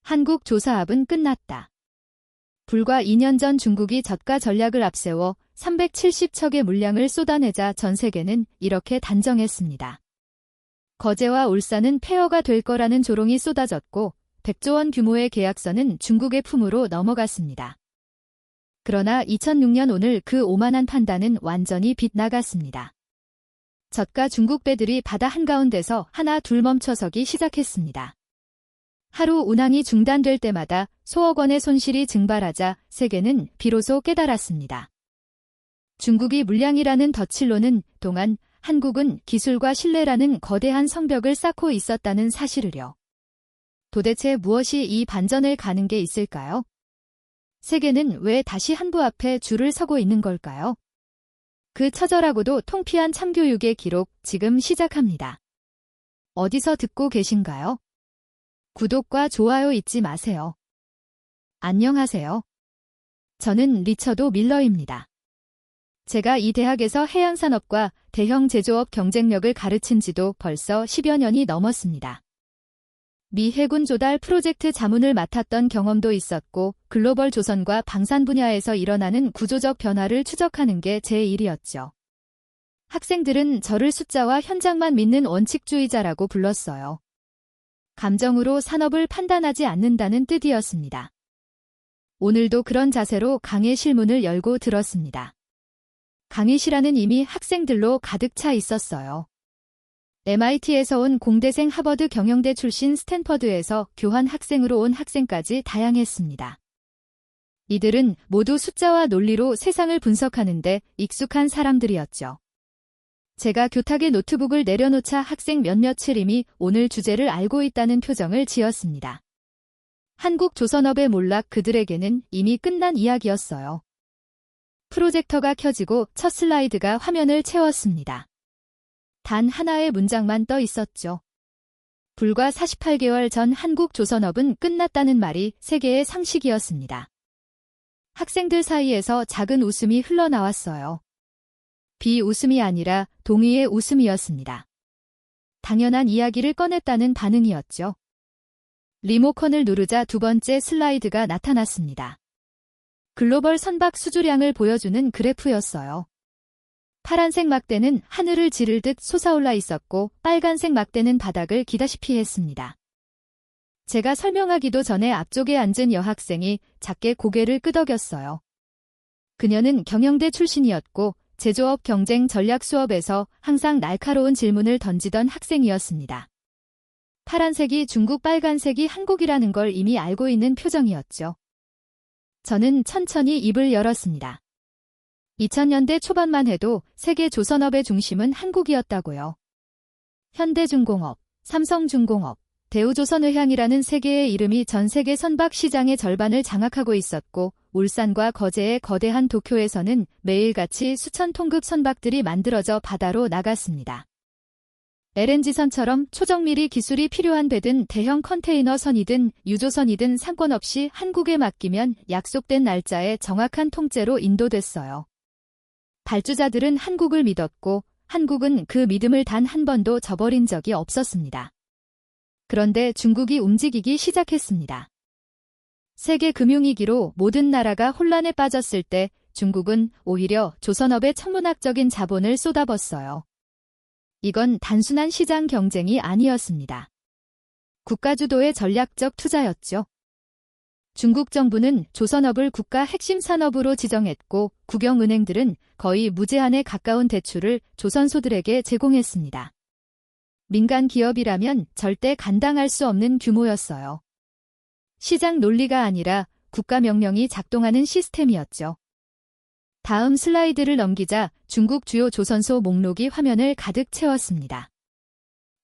한국 조사합은 끝났다. 불과 2년 전 중국이 저가 전략을 앞세워 370척의 물량을 쏟아내자 전 세계는 이렇게 단정했습니다. 거제와 울산은 폐허가 될 거라는 조롱이 쏟아졌고 100조 원 규모의 계약서는 중국의 품으로 넘어갔습니다. 그러나 2006년 오늘 그 오만한 판단은 완전히 빗나갔습니다. 저가 중국 배들이 바다 한가운데서 하나 둘 멈춰서기 시작했습니다. 하루 운항이 중단될 때마다 수억 원의 손실이 증발하자 세계는 비로소 깨달았습니다. 중국이 물량이라는 덫을로는 동안 한국은 기술과 신뢰라는 거대한 성벽을 쌓고 있었다는 사실을요. 도대체 무엇이 이 반전을 가는 게 있을까요? 세계는 왜 다시 한부 앞에 줄을 서고 있는 걸까요? 그 처절하고도 통피한 참교육의 기록 지금 시작합니다. 어디서 듣고 계신가요? 구독과 좋아요 잊지 마세요. 안녕하세요. 저는 리처드 밀러입니다. 제가 이 대학에서 해양산업과 대형 제조업 경쟁력을 가르친 지도 벌써 10여 년이 넘었습니다. 미 해군 조달 프로젝트 자문을 맡았던 경험도 있었고 글로벌 조선과 방산 분야에서 일어나는 구조적 변화를 추적하는 게 제 일이었죠. 학생들은 저를 숫자와 현장만 믿는 원칙주의자라고 불렀어요. 감정으로 산업을 판단하지 않는다는 뜻이었습니다. 오늘도 그런 자세로 강의 실문을 열고 들었습니다. 강의실안은 이미 학생들로 가득 차 있었어요. MIT에서 온 공대생, 하버드 경영대 출신, 스탠퍼드에서 교환 학생으로 온 학생까지 다양했습니다. 이들은 모두 숫자와 논리로 세상을 분석하는데 익숙한 사람들이었죠. 제가 교탁에 노트북을 내려놓자 학생 몇몇을 이미 오늘 주제를 알고 있다는 표정을 지었습니다. 한국 조선업의 몰락, 그들에게는 이미 끝난 이야기였어요. 프로젝터가 켜지고 첫 슬라이드가 화면을 채웠습니다. 단 하나의 문장만 떠 있었죠. 불과 48개월 전 한국 조선업은 끝났다는 말이 세계의 상식이었습니다. 학생들 사이에서 작은 웃음이 흘러나왔어요. 비웃음이 아니라 동의의 웃음이었습니다. 당연한 이야기를 꺼냈다는 반응이었죠. 리모컨을 누르자 두 번째 슬라이드가 나타났습니다. 글로벌 선박 수주량을 보여주는 그래프였어요. 파란색 막대는 하늘을 지르듯 솟아올라 있었고 빨간색 막대는 바닥을 기다시피 했습니다. 제가 설명하기도 전에 앞쪽에 앉은 여학생이 작게 고개를 끄덕였어요. 그녀는 경영대 출신이었고 제조업 경쟁 전략 수업에서 항상 날카로운 질문을 던지던 학생이었습니다. 파란색이 중국, 빨간색이 한국이라는 걸 이미 알고 있는 표정이었죠. 저는 천천히 입을 열었습니다. 2000년대 초반만 해도 세계 조선업의 중심은 한국이었다고요. 현대중공업, 삼성중공업, 대우조선의향이라는 세 개의 이름이 전 세계 선박 시장의 절반을 장악하고 있었고 울산과 거제의 거대한 도쿄에서는 매일같이 수천 톤급 선박들이 만들어져 바다로 나갔습니다. LNG선처럼 초정밀이 기술이 필요한 배든 대형 컨테이너 선이든 유조선이든 상관없이 한국에 맡기면 약속된 날짜에 정확한 통째로 인도됐어요. 발주자들은 한국을 믿었고 한국은 그 믿음을 단 한 번도 저버린 적이 없었습니다. 그런데 중국이 움직이기 시작했습니다. 세계 금융위기로 모든 나라가 혼란에 빠졌을 때 중국은 오히려 조선업에 천문학적인 자본을 쏟아붓었어요. 이건 단순한 시장 경쟁이 아니었습니다. 국가주도의 전략적 투자였죠. 중국 정부는 조선업을 국가 핵심 산업으로 지정했고 국영은행들은 거의 무제한에 가까운 대출을 조선소들에게 제공했습니다. 민간 기업이라면 절대 감당할 수 없는 규모였어요. 시장 논리가 아니라 국가 명령이 작동하는 시스템이었죠. 다음 슬라이드를 넘기자 중국 주요 조선소 목록이 화면을 가득 채웠습니다.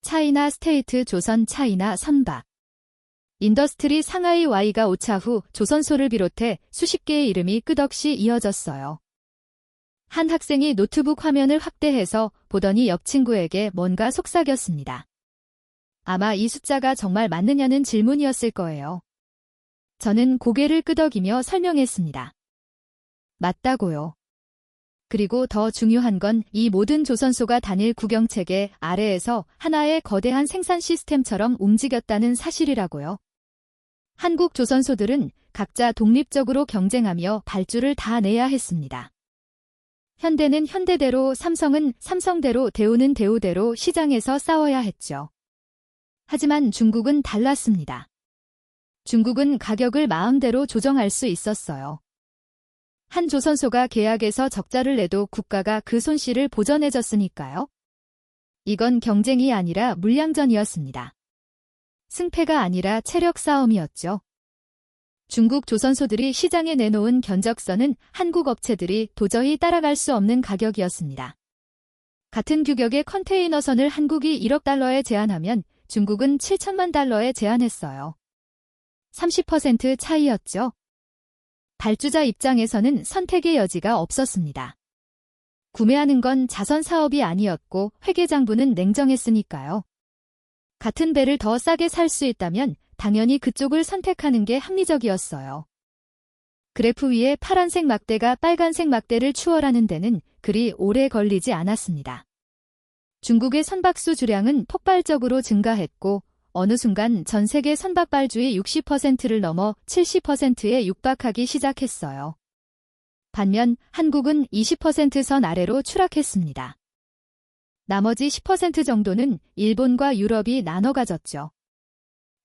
차이나 스테이트, 조선, 차이나, 선박. 인더스트리, 상하이, Y가 오차 후 조선소를 비롯해 수십 개의 이름이 끝없이 이어졌어요. 한 학생이 노트북 화면을 확대해서 보더니 옆 친구에게 뭔가 속삭였습니다. 아마 이 숫자가 정말 맞느냐는 질문이었을 거예요. 저는 고개를 끄덕이며 설명했습니다. 맞다고요. 그리고 더 중요한 건 이 모든 조선소가 단일 국영체계 아래에서 하나의 거대한 생산 시스템처럼 움직였다는 사실이라고요. 한국 조선소들은 각자 독립적으로 경쟁하며 발주를 다 내야 했습니다. 현대는 현대대로, 삼성은 삼성대로, 대우는 대우대로 시장에서 싸워야 했죠. 하지만 중국은 달랐습니다. 중국은 가격을 마음대로 조정할 수 있었어요. 한 조선소가 계약에서 적자를 내도 국가가 그 손실을 보전해줬으니까요. 이건 경쟁이 아니라 물량전이었습니다. 승패가 아니라 체력 싸움이었죠. 중국 조선소들이 시장에 내놓은 견적서는 한국 업체들이 도저히 따라갈 수 없는 가격이었습니다. 같은 규격의 컨테이너선을 한국이 1억 달러에 제안하면 중국은 7천만 달러에 제안했어요. 30% 차이였죠. 발주자 입장에서는 선택의 여지가 없었습니다. 구매하는 건 자선 사업이 아니었고 회계장부는 냉정했으니까요. 같은 배를 더 싸게 살 수 있다면 당연히 그쪽을 선택하는 게 합리적이었어요. 그래프 위에 파란색 막대가 빨간색 막대를 추월하는 데는 그리 오래 걸리지 않았습니다. 중국의 선박수 주량은 폭발적으로 증가했고 어느 순간 전 세계 선박발주의 60%를 넘어 70%에 육박하기 시작했어요. 반면 한국은 20%선 아래로 추락했습니다. 나머지 10% 정도는 일본과 유럽이 나눠 가졌죠.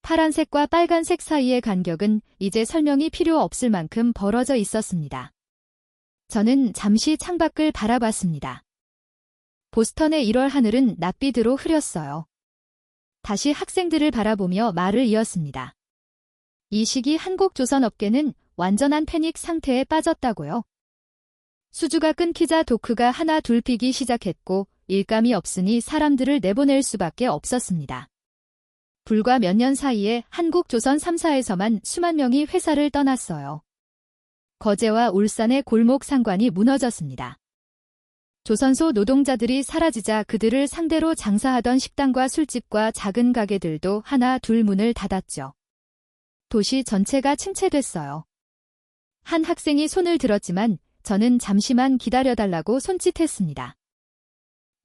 파란색과 빨간색 사이의 간격은 이제 설명이 필요 없을 만큼 벌어져 있었습니다. 저는 잠시 창밖을 바라봤습니다. 보스턴의 1월 하늘은 낯비드로 흐렸어요. 다시 학생들을 바라보며 말을 이었습니다. 이 시기 한국 조선업계는 완전한 패닉 상태에 빠졌다고요. 수주가 끊기자 도크가 하나 둘 피기 시작했고 일감이 없으니 사람들을 내보낼 수밖에 없었습니다. 불과 몇 년 사이에 한국 조선 3사에서만 수만 명이 회사를 떠났어요. 거제와 울산의 골목 상관이 무너졌습니다. 조선소 노동자들이 사라지자 그들을 상대로 장사하던 식당과 술집과 작은 가게들도 하나 둘 문을 닫았죠. 도시 전체가 침체됐어요. 한 학생이 손을 들었지만 저는 잠시만 기다려달라고 손짓했습니다.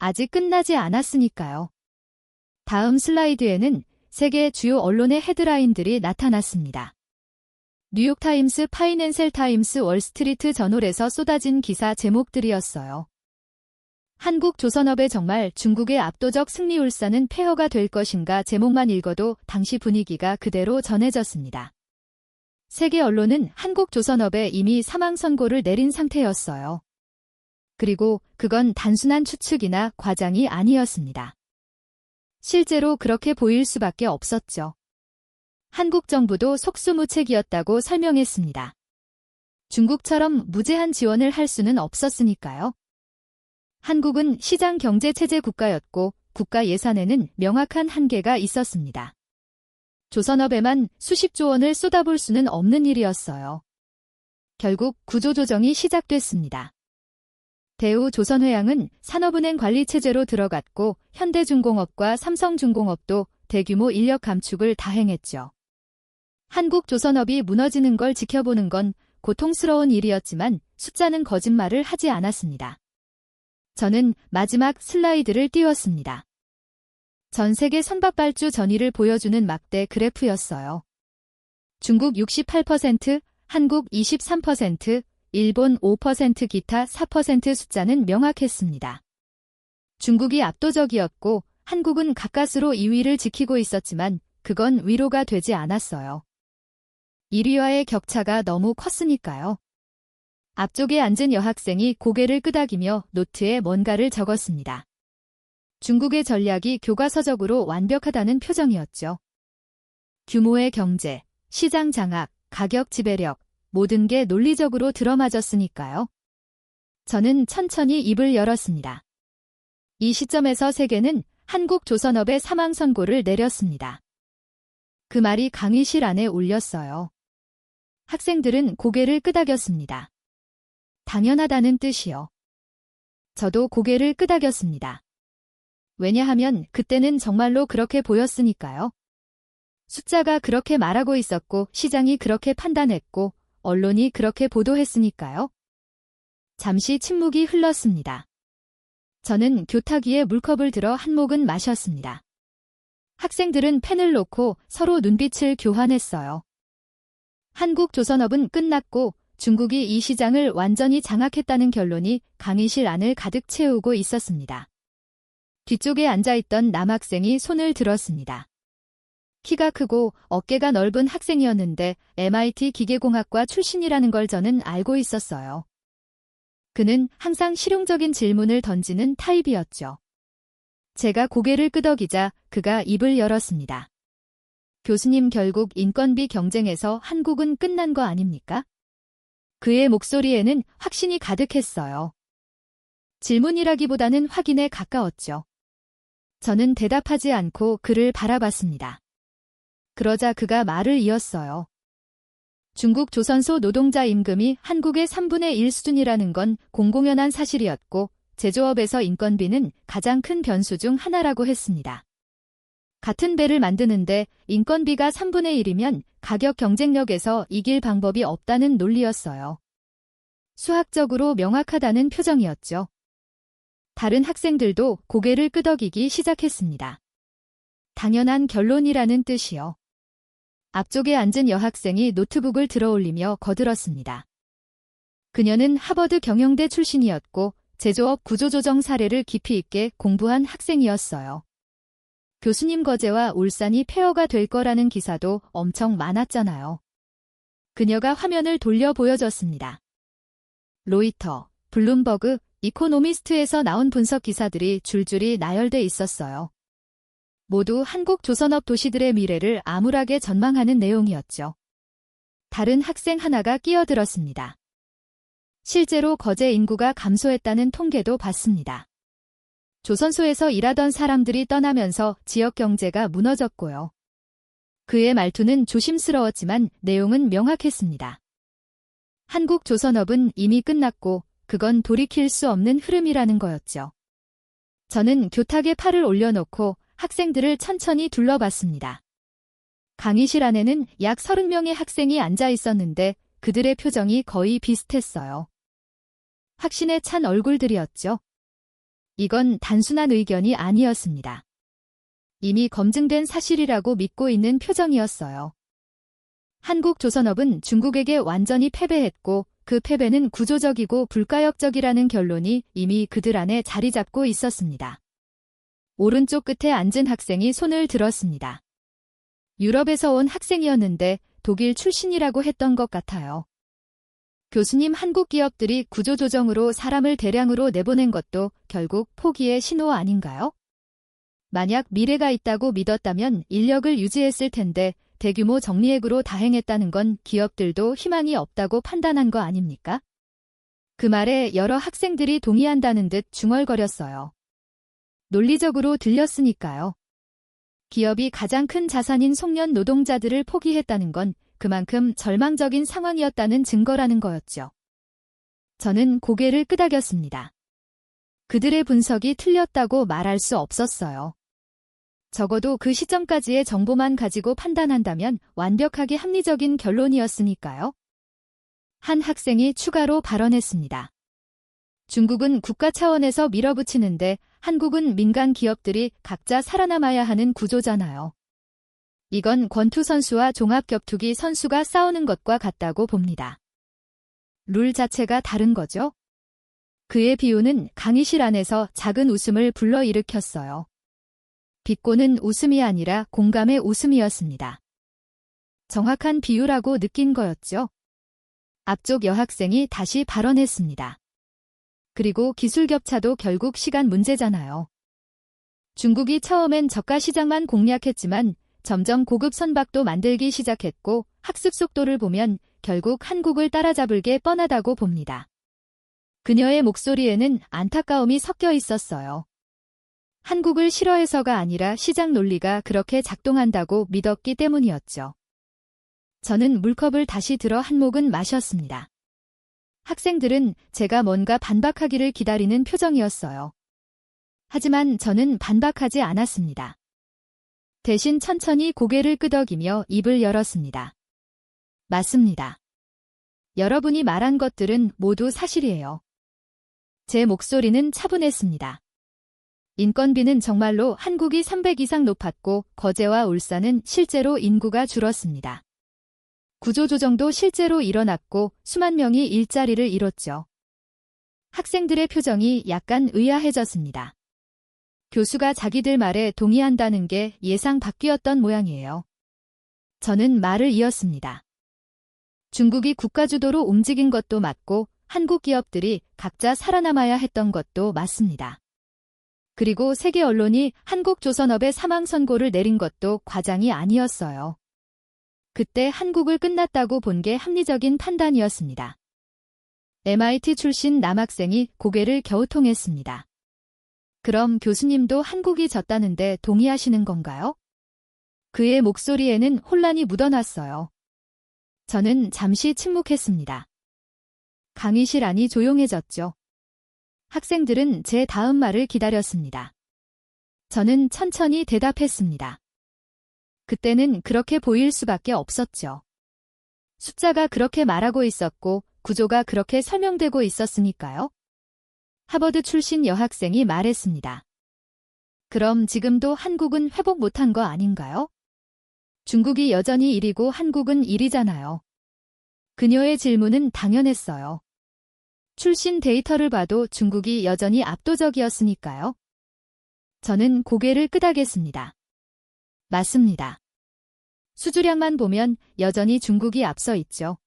아직 끝나지 않았으니까요. 다음 슬라이드에는 세계 주요 언론의 헤드라인들이 나타났습니다. 뉴욕타임스, 파이낸셜 타임스, 월스트리트 저널에서 쏟아진 기사 제목들이었어요. 한국 조선업의 정말 중국의 압도적 승리울산은 폐허가 될 것인가 제목만 읽어도 당시 분위기가 그대로 전해졌습니다. 세계 언론은 한국 조선업에 이미 사망 선고를 내린 상태였어요. 그리고 그건 단순한 추측이나 과장이 아니었습니다. 실제로 그렇게 보일 수밖에 없었죠. 한국 정부도 속수무책이었다고 설명했습니다. 중국처럼 무제한 지원을 할 수는 없었으니까요. 한국은 시장 경제 체제 국가였고 국가 예산에는 명확한 한계가 있었습니다. 조선업에만 수십조 원을 쏟아볼 수는 없는 일이었어요. 결국 구조조정이 시작됐습니다. 대우 조선회양은 산업은행 관리체제로 들어갔고 현대중공업과 삼성중공업도 대규모 인력 감축을 다행했죠. 한국 조선업이 무너지는 걸 지켜보는 건 고통스러운 일이었지만 숫자는 거짓말을 하지 않았습니다. 저는 마지막 슬라이드를 띄웠습니다. 전 세계 선박발주 전위를 보여주는 막대 그래프였어요. 중국 68%, 한국 23%, 일본 5%, 기타 4% 숫자는 명확했습니다. 중국이 압도적이었고 한국은 가까스로 2위를 지키고 있었지만 그건 위로가 되지 않았어요. 1위와의 격차가 너무 컸으니까요. 앞쪽에 앉은 여학생이 고개를 끄덕이며 노트에 뭔가를 적었습니다. 중국의 전략이 교과서적으로 완벽하다는 표정이었죠. 규모의 경제, 시장 장악, 가격 지배력, 모든 게 논리적으로 들어맞았으니까요. 저는 천천히 입을 열었습니다. 이 시점에서 세계는 한국 조선업의 사망 선고를 내렸습니다. 그 말이 강의실 안에 울렸어요. 학생들은 고개를 끄덕였습니다. 당연하다는 뜻이요. 저도 고개를 끄덕였습니다. 왜냐하면 그때는 정말로 그렇게 보였으니까요. 숫자가 그렇게 말하고 있었고 시장이 그렇게 판단했고 언론이 그렇게 보도했으니까요. 잠시 침묵이 흘렀습니다. 저는 교탁위에 물컵을 들어 한 모금 마셨습니다. 학생들은 펜을 놓고 서로 눈빛을 교환했어요. 한국조선업은 끝났고 중국이 이 시장을 완전히 장악했다는 결론이 강의실 안을 가득 채우고 있었습니다. 뒤쪽에 앉아있던 남학생이 손을 들었습니다. 키가 크고 어깨가 넓은 학생이었는데 MIT 기계공학과 출신이라는 걸 저는 알고 있었어요. 그는 항상 실용적인 질문을 던지는 타입이었죠. 제가 고개를 끄덕이자 그가 입을 열었습니다. 교수님, 결국 인건비 경쟁에서 한국은 끝난 거 아닙니까? 그의 목소리에는 확신이 가득했어요. 질문이라기보다는 확인에 가까웠죠. 저는 대답하지 않고 그를 바라봤습니다. 그러자 그가 말을 이었어요. 중국 조선소 노동자 임금이 한국의 3분의 1 수준이라는 건 공공연한 사실이었고 제조업에서 인건비는 가장 큰 변수 중 하나라고 했습니다. 같은 배를 만드는데 인건비가 3분의 1이면 가격 경쟁력에서 이길 방법이 없다는 논리였어요. 수학적으로 명확하다는 표정이었죠. 다른 학생들도 고개를 끄덕이기 시작했습니다. 당연한 결론이라는 뜻이요. 앞쪽에 앉은 여학생이 노트북을 들어올리며 거들었습니다. 그녀는 하버드 경영대 출신이었고 제조업 구조조정 사례를 깊이 있게 공부한 학생이었어요. 교수님 거제와 울산이 폐허가 될 거라는 기사도 엄청 많았잖아요. 그녀가 화면을 돌려 보여줬습니다. 로이터, 블룸버그, 이코노미스트에서 나온 분석 기사들이 줄줄이 나열돼 있었어요. 모두 한국 조선업 도시들의 미래를 암울하게 전망하는 내용이었죠. 다른 학생 하나가 끼어들었습니다. 실제로 거제 인구가 감소했다는 통계도 봤습니다. 조선소에서 일하던 사람들이 떠나면서 지역 경제가 무너졌고요. 그의 말투는 조심스러웠지만 내용은 명확했습니다. 한국 조선업은 이미 끝났고 그건 돌이킬 수 없는 흐름이라는 거였죠. 저는 교탁에 팔을 올려놓고 학생들을 천천히 둘러봤습니다. 강의실 안에는 약 30명의 학생이 앉아 있었는데 그들의 표정이 거의 비슷했어요. 확신에 찬 얼굴들이었죠. 이건 단순한 의견이 아니었습니다. 이미 검증된 사실이라고 믿고 있는 표정이었어요. 한국 조선업은 중국에게 완전히 패배했고 그 패배는 구조적이고 불가역적이라는 결론이 이미 그들 안에 자리 잡고 있었습니다. 오른쪽 끝에 앉은 학생이 손을 들었습니다. 유럽에서 온 학생이었는데 독일 출신이라고 했던 것 같아요. 교수님, 한국 기업들이 구조조정으로 사람을 대량으로 내보낸 것도 결국 포기의 신호 아닌가요? 만약 미래가 있다고 믿었다면 인력을 유지했을 텐데 대규모 정리해고로 다행했다는 건 기업들도 희망이 없다고 판단한 거 아닙니까? 그 말에 여러 학생들이 동의한다는 듯 중얼거렸어요. 논리적으로 들렸으니까요. 기업이 가장 큰 자산인 송년 노동자들을 포기했다는 건 그만큼 절망적인 상황이었다는 증거라는 거였죠. 저는 고개를 끄덕였습니다. 그들의 분석이 틀렸다고 말할 수 없었어요. 적어도 그 시점까지의 정보만 가지고 판단한다면 완벽하게 합리적인 결론이었으니까요. 한 학생이 추가로 발언했습니다. 중국은 국가 차원에서 밀어붙이는데 한국은 민간 기업들이 각자 살아남아야 하는 구조잖아요. 이건 권투 선수와 종합격투기 선수가 싸우는 것과 같다고 봅니다. 룰 자체가 다른 거죠? 그의 비유는 강의실 안에서 작은 웃음을 불러일으켰어요. 비꼬는 웃음이 아니라 공감의 웃음이었습니다. 정확한 비유라고 느낀 거였죠. 앞쪽 여학생이 다시 발언했습니다. 그리고 기술 격차도 결국 시간 문제잖아요. 중국이 처음엔 저가 시장만 공략했지만 점점 고급 선박도 만들기 시작했고 학습 속도를 보면 결국 한국을 따라잡을 게 뻔하다고 봅니다. 그녀의 목소리에는 안타까움이 섞여 있었어요. 한국을 싫어해서가 아니라 시장 논리가 그렇게 작동한다고 믿었기 때문이었죠. 저는 물컵을 다시 들어 한 모금 마셨습니다. 학생들은 제가 뭔가 반박하기를 기다리는 표정이었어요. 하지만 저는 반박하지 않았습니다. 대신 천천히 고개를 끄덕이며 입을 열었습니다. 맞습니다. 여러분이 말한 것들은 모두 사실이에요. 제 목소리는 차분했습니다. 인건비는 정말로 한국이 300 이상 높았고 거제와 울산은 실제로 인구가 줄었습니다. 구조조정도 실제로 일어났고 수만 명이 일자리를 잃었죠. 학생들의 표정이 약간 의아해졌습니다. 교수가 자기들 말에 동의한다는 게 예상 밖이었던 모양이에요. 저는 말을 이었습니다. 중국이 국가주도로 움직인 것도 맞고 한국 기업들이 각자 살아남아야 했던 것도 맞습니다. 그리고 세계 언론이 한국조선업의 사망 선고를 내린 것도 과장이 아니었어요. 그때 한국을 끝났다고 본 게 합리적인 판단이었습니다. MIT 출신 남학생이 고개를 갸우통했습니다. 그럼 교수님도 한국이 졌다는데 동의하시는 건가요? 그의 목소리에는 혼란이 묻어났어요. 저는 잠시 침묵했습니다. 강의실 안이 조용해졌죠. 학생들은 제 다음 말을 기다렸습니다. 저는 천천히 대답했습니다. 그때는 그렇게 보일 수밖에 없었죠. 숫자가 그렇게 말하고 있었고 구조가 그렇게 설명되고 있었으니까요. 하버드 출신 여학생이 말했습니다. 그럼 지금도 한국은 회복 못한 거 아닌가요? 중국이 여전히 1위고 한국은 1위잖아요. 그녀의 질문은 당연했어요. 출신 데이터를 봐도 중국이 여전히 압도적이었으니까요. 저는 고개를 끄덕였습니다. 맞습니다. 수주량만 보면 여전히 중국이 앞서 있죠.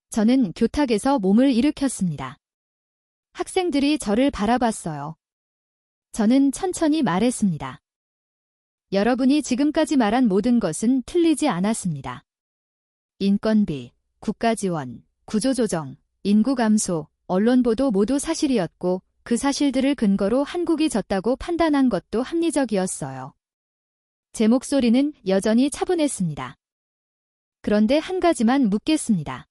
저는 교탁에서 몸을 일으켰습니다. 학생들이 저를 바라봤어요. 저는 천천히 말했습니다. 여러분이 지금까지 말한 모든 것은 틀리지 않았습니다. 인건비, 국가지원, 구조조정, 인구 감소, 언론 보도 모두 사실이었고 그 사실들을 근거로 한국이 졌다고 판단한 것도 합리적이었어요. 제 목소리는 여전히 차분했습니다. 그런데 한 가지만 묻겠습니다.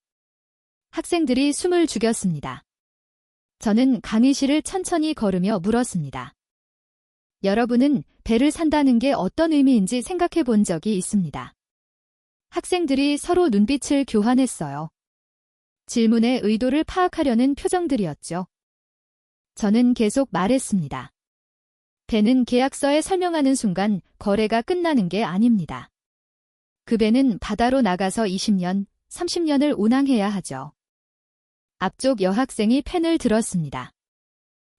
학생들이 숨을 죽였습니다. 저는 강의실을 천천히 걸으며 물었습니다. 여러분은 배를 산다는 게 어떤 의미인지 생각해 본 적이 있습니다. 학생들이 서로 눈빛을 교환했어요. 질문의 의도를 파악하려는 표정들이었죠. 저는 계속 말했습니다. 배는 계약서에 설명하는 순간 거래가 끝나는 게 아닙니다. 그 배는 바다로 나가서 20년, 30년을 운항해야 하죠. 앞쪽 여학생이 펜을 들었습니다.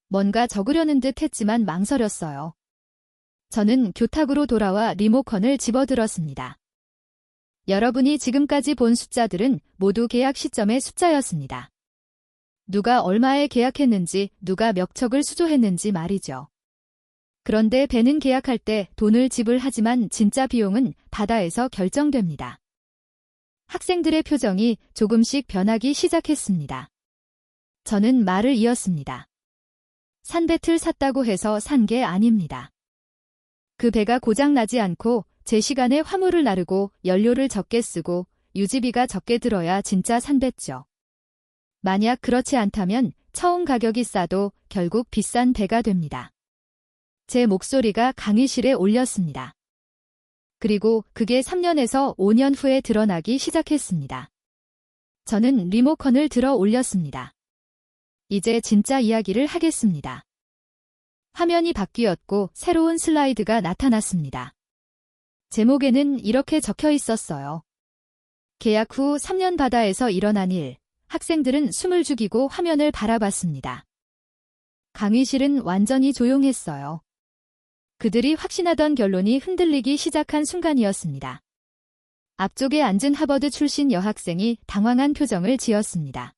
뭔가 적으려는 듯 했지만 망설였어요. 저는 교탁으로 돌아와 리모컨을 집어들었습니다. 여러분이 지금까지 본 숫자들은 모두 계약 시점의 숫자였습니다. 누가 얼마에 계약했는지, 누가 몇 척을 수조했는지 말이죠. 그런데 배는 계약할 때 돈을 지불하지만 진짜 비용은 바다에서 결정됩니다. 학생들의 표정이 조금씩 변하기 시작했습니다. 저는 말을 이었습니다. 산배틀 샀다고 해서 산 게 아닙니다. 그 배가 고장나지 않고 제 시간에 화물을 나르고 연료를 적게 쓰고 유지비가 적게 들어야 진짜 산배죠. 만약 그렇지 않다면 처음 가격이 싸도 결국 비싼 배가 됩니다. 제 목소리가 강의실에 울렸습니다. 그리고 그게 3년에서 5년 후에 드러나기 시작했습니다. 저는 리모컨을 들어 올렸습니다. 이제 진짜 이야기를 하겠습니다. 화면이 바뀌었고 새로운 슬라이드가 나타났습니다. 제목에는 이렇게 적혀 있었어요. 계약 후 3년 바다에서 일어난 일. 학생들은 숨을 죽이고 화면을 바라봤습니다. 강의실은 완전히 조용했어요. 그들이 확신하던 결론이 흔들리기 시작한 순간이었습니다. 앞쪽에 앉은 하버드 출신 여학생이 당황한 표정을 지었습니다.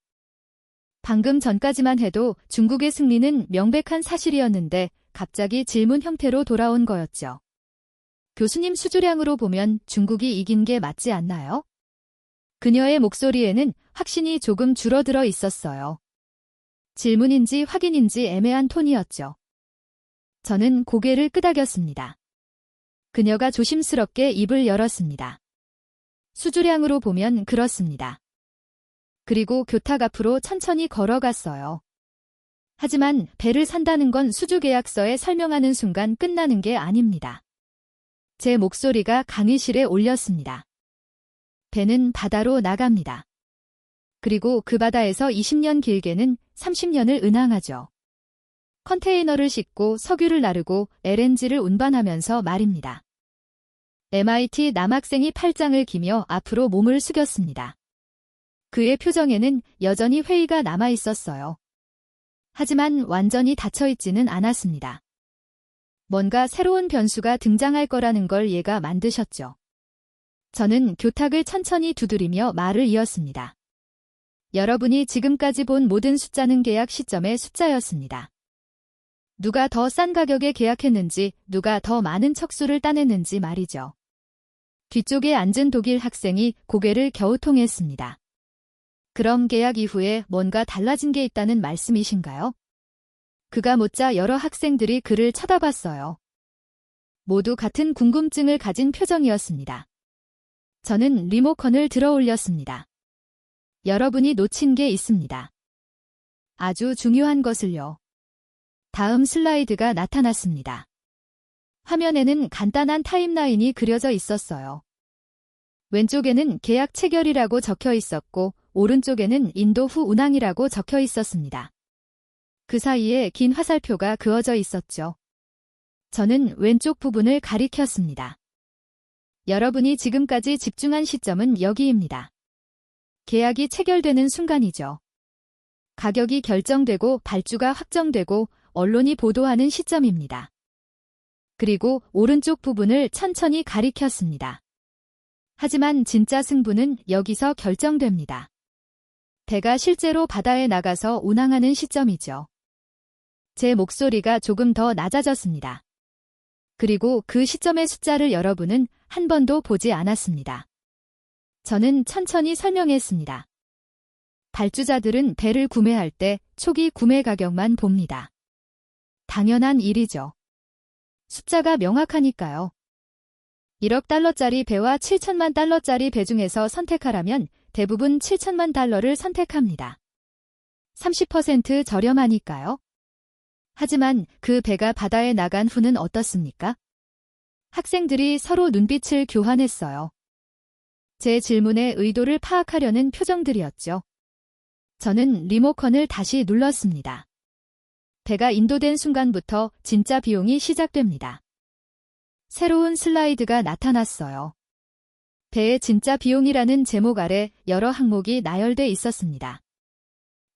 방금 전까지만 해도 중국의 승리는 명백한 사실이었는데 갑자기 질문 형태로 돌아온 거였죠. 교수님 수주량으로 보면 중국이 이긴 게 맞지 않나요? 그녀의 목소리에는 확신이 조금 줄어들어 있었어요. 질문인지 확인인지 애매한 톤이었죠. 저는 고개를 끄덕였습니다. 그녀가 조심스럽게 입을 열었습니다. 수주량으로 보면 그렇습니다. 그리고 교탁 앞으로 천천히 걸어갔어요. 하지만 배를 산다는 건 수주계약서에 설명하는 순간 끝나는 게 아닙니다. 제 목소리가 강의실에 울렸습니다. 배는 바다로 나갑니다. 그리고 그 바다에서 20년 길게는 30년을 운항하죠. 컨테이너를 싣고 석유를 나르고 LNG를 운반하면서 말입니다. MIT 남학생이 팔짱을 끼며 앞으로 몸을 숙였습니다. 그의 표정에는 여전히 회의가 남아 있었어요. 하지만 완전히 닫혀있지는 않았습니다. 뭔가 새로운 변수가 등장할 거라는 걸 얘가 만드셨죠. 저는 교탁을 천천히 두드리며 말을 이었습니다. 여러분이 지금까지 본 모든 숫자는 계약 시점의 숫자였습니다. 누가 더 싼 가격에 계약했는지, 누가 더 많은 척수를 따냈는지 말이죠. 뒤쪽에 앉은 독일 학생이 고개를 갸우통했습니다. 그럼 계약 이후에 뭔가 달라진 게 있다는 말씀이신가요? 그가 묻자 여러 학생들이 그를 쳐다봤어요. 모두 같은 궁금증을 가진 표정이었습니다. 저는 리모컨을 들어 올렸습니다. 여러분이 놓친 게 있습니다. 아주 중요한 것을요. 다음 슬라이드가 나타났습니다. 화면에는 간단한 타임라인이 그려져 있었어요. 왼쪽에는 계약 체결이라고 적혀 있었고 오른쪽에는 인도 후 운항이라고 적혀 있었습니다. 그 사이에 긴 화살표가 그어져 있었죠. 저는 왼쪽 부분을 가리켰습니다. 여러분이 지금까지 집중한 시점은 여기입니다. 계약이 체결되는 순간이죠. 가격이 결정되고 발주가 확정되고 언론이 보도하는 시점입니다. 그리고 오른쪽 부분을 천천히 가리켰습니다. 하지만 진짜 승부는 여기서 결정됩니다. 배가 실제로 바다에 나가서 운항하는 시점이죠. 제 목소리가 조금 더 낮아졌습니다. 그리고 그 시점의 숫자를 여러분은 한 번도 보지 않았습니다. 저는 천천히 설명했습니다. 발주자들은 배를 구매할 때 초기 구매 가격만 봅니다. 당연한 일이죠. 숫자가 명확하니까요. 1억 달러짜리 배와 7천만 달러짜리 배 중에서 선택하라면 대부분 7천만 달러를 선택합니다. 30% 저렴하니까요. 하지만 그 배가 바다에 나간 후는 어떻습니까? 학생들이 서로 눈빛을 교환했어요. 제 질문의 의도를 파악하려는 표정들이었죠. 저는 리모컨을 다시 눌렀습니다. 배가 인도된 순간부터 진짜 비용이 시작됩니다. 새로운 슬라이드가 나타났어요. 배의 진짜 비용이라는 제목 아래 여러 항목이 나열돼 있었습니다.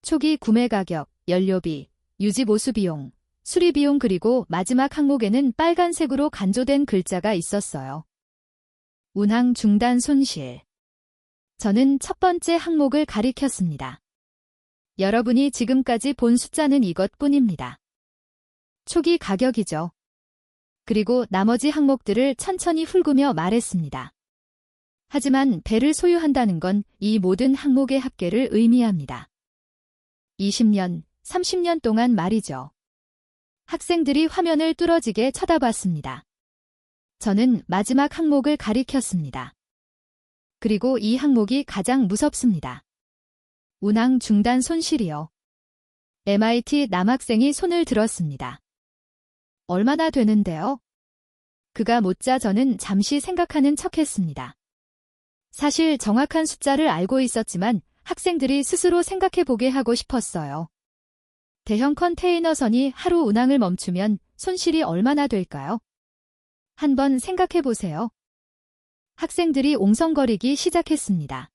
초기 구매 가격, 연료비, 유지 보수 비용, 수리 비용 그리고 마지막 항목에는 빨간색으로 간조된 글자가 있었어요. 운항 중단 손실. 저는 첫 번째 항목을 가리켰습니다. 여러분이 지금까지 본 숫자는 이것뿐입니다. 초기 가격이죠. 그리고 나머지 항목들을 천천히 훑으며 말했습니다. 하지만 배를 소유한다는 건 이 모든 항목의 합계를 의미합니다. 20년, 30년 동안 말이죠. 학생들이 화면을 뚫어지게 쳐다봤습니다. 저는 마지막 항목을 가리켰습니다. 그리고 이 항목이 가장 무섭습니다. 운항 중단 손실이요. MIT 남학생이 손을 들었습니다. 얼마나 되는데요? 그가 묻자 저는 잠시 생각하는 척했습니다. 사실 정확한 숫자를 알고 있었지만 학생들이 스스로 생각해보게 하고 싶었어요. 대형 컨테이너선이 하루 운항을 멈추면 손실이 얼마나 될까요? 한번 생각해보세요. 학생들이 옹성거리기 시작했습니다.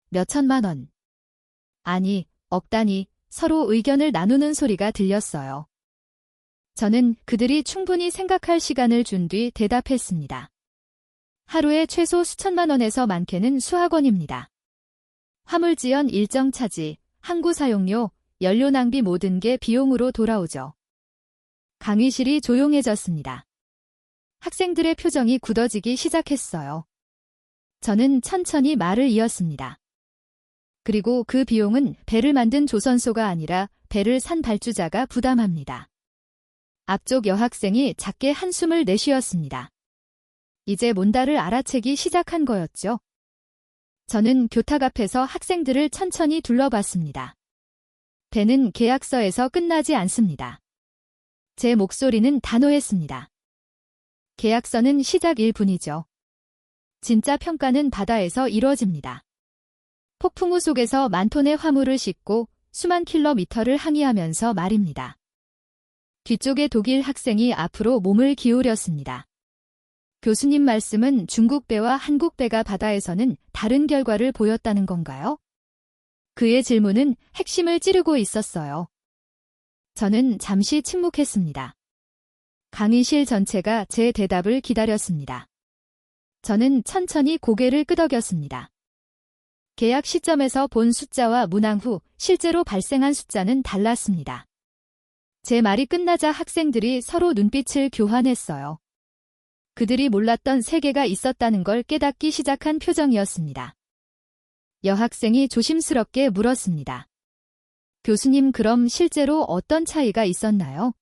몇 천만 원. 아니, 억 단위, 서로 의견을 나누는 소리가 들렸어요. 저는 그들이 충분히 생각할 시간을 준 뒤 대답했습니다. 하루에 최소 수천만 원에서 많게는 수억 원입니다. 화물지연 일정 차지, 항구 사용료, 연료 낭비 모든 게 비용으로 돌아오죠. 강의실이 조용해졌습니다. 학생들의 표정이 굳어지기 시작했어요. 저는 천천히 말을 이었습니다. 그리고 그 비용은 배를 만든 조선소가 아니라 배를 산 발주자가 부담합니다. 앞쪽 여학생이 작게 한숨을 내쉬었습니다. 이제 뭔가를 알아채기 시작한 거였죠. 저는 교탁 앞에서 학생들을 천천히 둘러봤습니다. 배는 계약서에서 끝나지 않습니다. 제 목소리는 단호했습니다. 계약서는 시작일 뿐이죠. 진짜 평가는 바다에서 이루어집니다. 폭풍우 속에서 만 톤의 화물을 싣고 수만 킬로미터를 항해하면서 말입니다. 뒤쪽의 독일 학생이 앞으로 몸을 기울였습니다. 교수님 말씀은 중국 배와 한국 배가 바다에서는 다른 결과를 보였다는 건가요? 그의 질문은 핵심을 찌르고 있었어요. 저는 잠시 침묵했습니다. 강의실 전체가 제 대답을 기다렸습니다. 저는 천천히 고개를 끄덕였습니다. 계약 시점에서 본 숫자와 문항 후 실제로 발생한 숫자는 달랐습니다. 제 말이 끝나자 학생들이 서로 눈빛을 교환했어요. 그들이 몰랐던 세계가 있었다는 걸 깨닫기 시작한 표정이었습니다. 여학생이 조심스럽게 물었습니다. 교수님, 그럼 실제로 어떤 차이가 있었나요?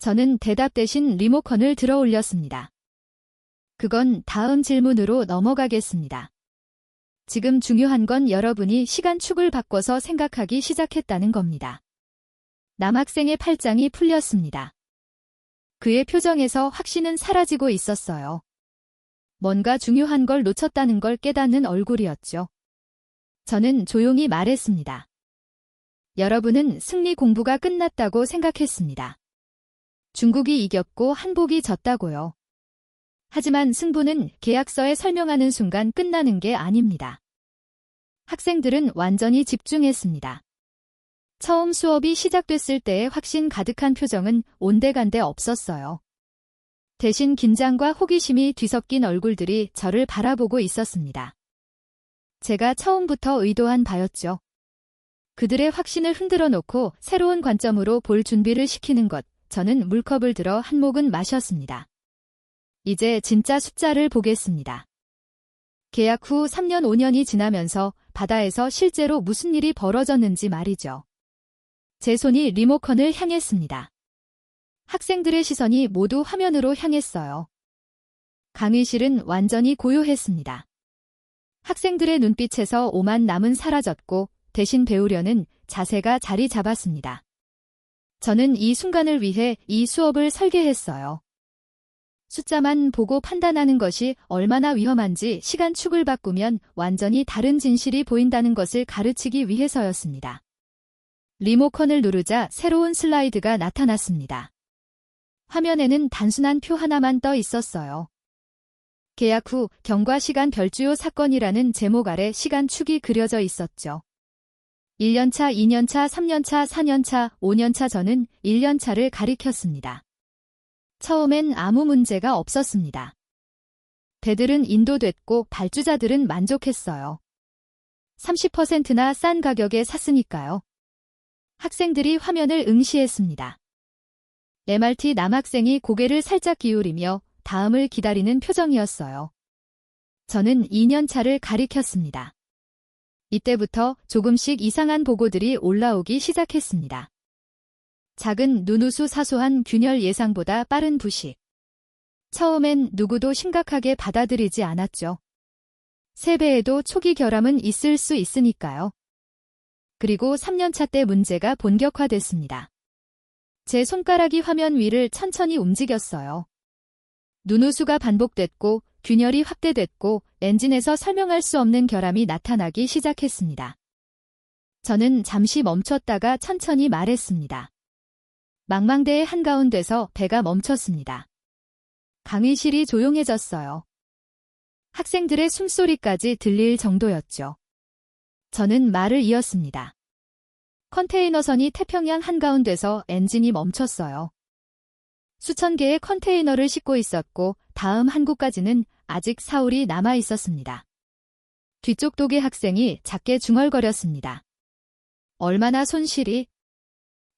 저는 대답 대신 리모컨을 들어 올렸습니다. 그건 다음 질문으로 넘어가겠습니다. 지금 중요한 건 여러분이 시간축을 바꿔서 생각하기 시작했다는 겁니다. 남학생의 팔짱이 풀렸습니다. 그의 표정에서 확신은 사라지고 있었어요. 뭔가 중요한 걸 놓쳤다는 걸 깨닫는 얼굴이었죠. 저는 조용히 말했습니다. 여러분은 승리 공부가 끝났다고 생각했습니다. 중국이 이겼고 한국이 졌다고요. 하지만 승부는 계약서에 설명하는 순간 끝나는 게 아닙니다. 학생들은 완전히 집중했습니다. 처음 수업이 시작됐을 때의 확신 가득한 표정은 온데간데 없었어요. 대신 긴장과 호기심이 뒤섞인 얼굴들이 저를 바라보고 있었습니다. 제가 처음부터 의도한 바였죠. 그들의 확신을 흔들어 놓고 새로운 관점으로 볼 준비를 시키는 것. 저는 물컵을 들어 한 모금 마셨습니다. 이제 진짜 숫자를 보겠습니다. 계약 후 3년 5년이 지나면서 바다에서 실제로 무슨 일이 벌어졌는지 말이죠. 제 손이 리모컨을 향했습니다. 학생들의 시선이 모두 화면으로 향했어요. 강의실은 완전히 고요했습니다. 학생들의 눈빛에서 오만 남은 사라졌고 대신 배우려는 자세가 자리 잡았습니다. 저는 이 순간을 위해 이 수업을 설계했어요. 숫자만 보고 판단하는 것이 얼마나 위험한지 시간축을 바꾸면 완전히 다른 진실이 보인다는 것을 가르치기 위해서였습니다. 리모컨을 누르자 새로운 슬라이드가 나타났습니다. 화면에는 단순한 표 하나만 떠 있었어요. 계약 후 경과시간 별주요 사건이라는 제목 아래 시간축이 그려져 있었죠. 1년차, 2년차, 3년차, 4년차, 5년차. 저는 1년차를 가리켰습니다. 처음엔 아무 문제가 없었습니다. 배들은 인도됐고 발주자들은 만족했어요. 30%나 싼 가격에 샀으니까요. 학생들이 화면을 응시했습니다. MRT 남학생이 고개를 살짝 기울이며 다음을 기다리는 표정이었어요. 저는 2년차를 가리켰습니다. 이때부터 조금씩 이상한 보고들이 올라오기 시작했습니다. 작은 눈우수, 사소한 균열, 예상보다 빠른 부식. 처음엔 누구도 심각하게 받아들이지 않았죠. 3배에도 초기 결함은 있을 수 있으니까요. 그리고 3년차 때 문제가 본격화됐습니다. 제 손가락이 화면 위를 천천히 움직였어요. 눈우수가 반복됐고 균열이 확대됐고 엔진에서 설명할 수 없는 결함이 나타나기 시작했습니다. 저는 잠시 멈췄다가 천천히 말했습니다. 망망대의 한가운데서 배가 멈췄습니다. 강의실이 조용해졌어요. 학생들의 숨소리까지 들릴 정도였죠. 저는 말을 이었습니다. 컨테이너선이 태평양 한가운데서 엔진이 멈췄어요. 수천 개의 컨테이너를 싣고 있었고 다음 항구까지는 아직 사울이 남아 있었습니다. 뒤쪽 독일 학생이 작게 중얼거렸습니다. 얼마나 손실이?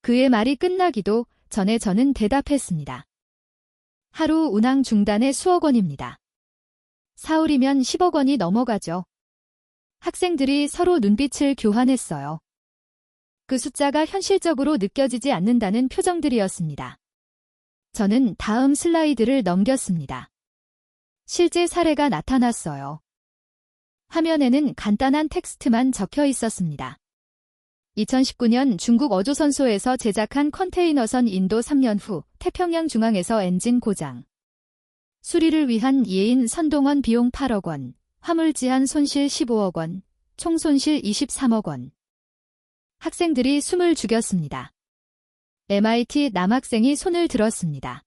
그의 말이 끝나기도 전에 저는 대답했습니다. 하루 운항 중단에 수억 원입니다. 사울이면 10억 원이 넘어가죠. 학생들이 서로 눈빛을 교환했어요. 그 숫자가 현실적으로 느껴지지 않는다는 표정들이었습니다. 저는 다음 슬라이드를 넘겼습니다. 실제 사례가 나타났어요. 화면에는 간단한 텍스트만 적혀 있었습니다. 2019년 중국 어조선소에서 제작한 컨테이너선 인도 3년 후 태평양 중앙에서 엔진 고장. 수리를 위한 예인 선동원 비용 8억 원, 화물 지한 손실 15억 원, 총 손실 23억 원. 학생들이 숨을 죽였습니다. MIT 남학생이 손을 들었습니다.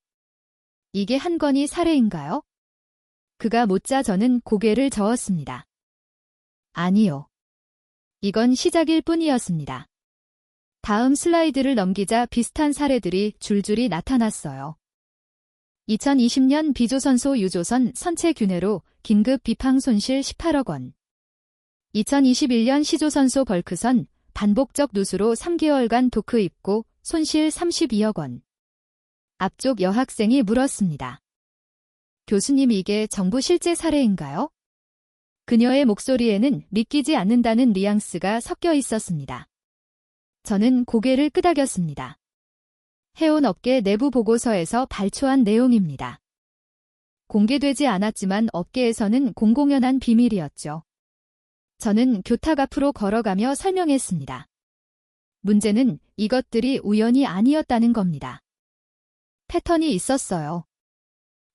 이게 한 건이 사례인가요? 그가 묻자 저는 고개를 저었습니다. 아니요. 이건 시작일 뿐이었습니다. 다음 슬라이드를 넘기자 비슷한 사례들이 줄줄이 나타났어요. 2020년 비조선소 유조선 선체 균해로 긴급 비팡 손실 18억 원. 2021년 시조선소 벌크선 반복적 누수로 3개월간 도크 입고 손실 32억 원. 앞쪽 여학생이 물었습니다. 교수님, 이게 정부 실제 사례인가요? 그녀의 목소리에는 믿기지 않는다는 뉘앙스가 섞여 있었습니다. 저는 고개를 끄덕였습니다. 해운 업계 내부 보고서에서 발표한 내용입니다. 공개되지 않았지만 업계에서는 공공연한 비밀이었죠. 저는 교탁 앞으로 걸어가며 설명했습니다. 문제는 이것들이 우연이 아니었다는 겁니다. 패턴이 있었어요.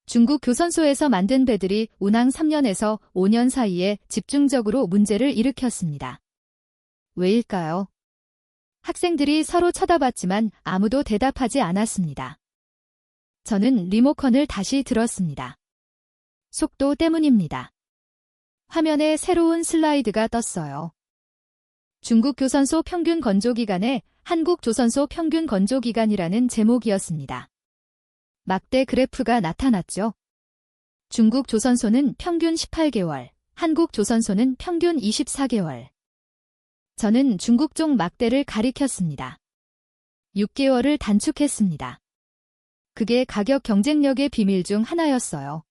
중국 교선소에서 만든 배들이 운항 3년에서 5년 사이에 집중적으로 문제를 일으켰습니다. 왜일까요? 학생들이 서로 쳐다봤지만 아무도 대답하지 않았습니다. 저는 리모컨을 다시 들었습니다. 속도 때문입니다. 화면에 새로운 슬라이드가 떴어요. 중국 교선소 평균 건조기간에 한국 조선소 평균 건조기간이라는 제목이었습니다. 막대 그래프가 나타났죠. 중국 조선소는 평균 18개월, 한국 조선소는 평균 24개월. 저는 중국종 막대를 가리켰습니다. 6개월을 단축했습니다. 그게 가격 경쟁력의 비밀 중 하나였어요.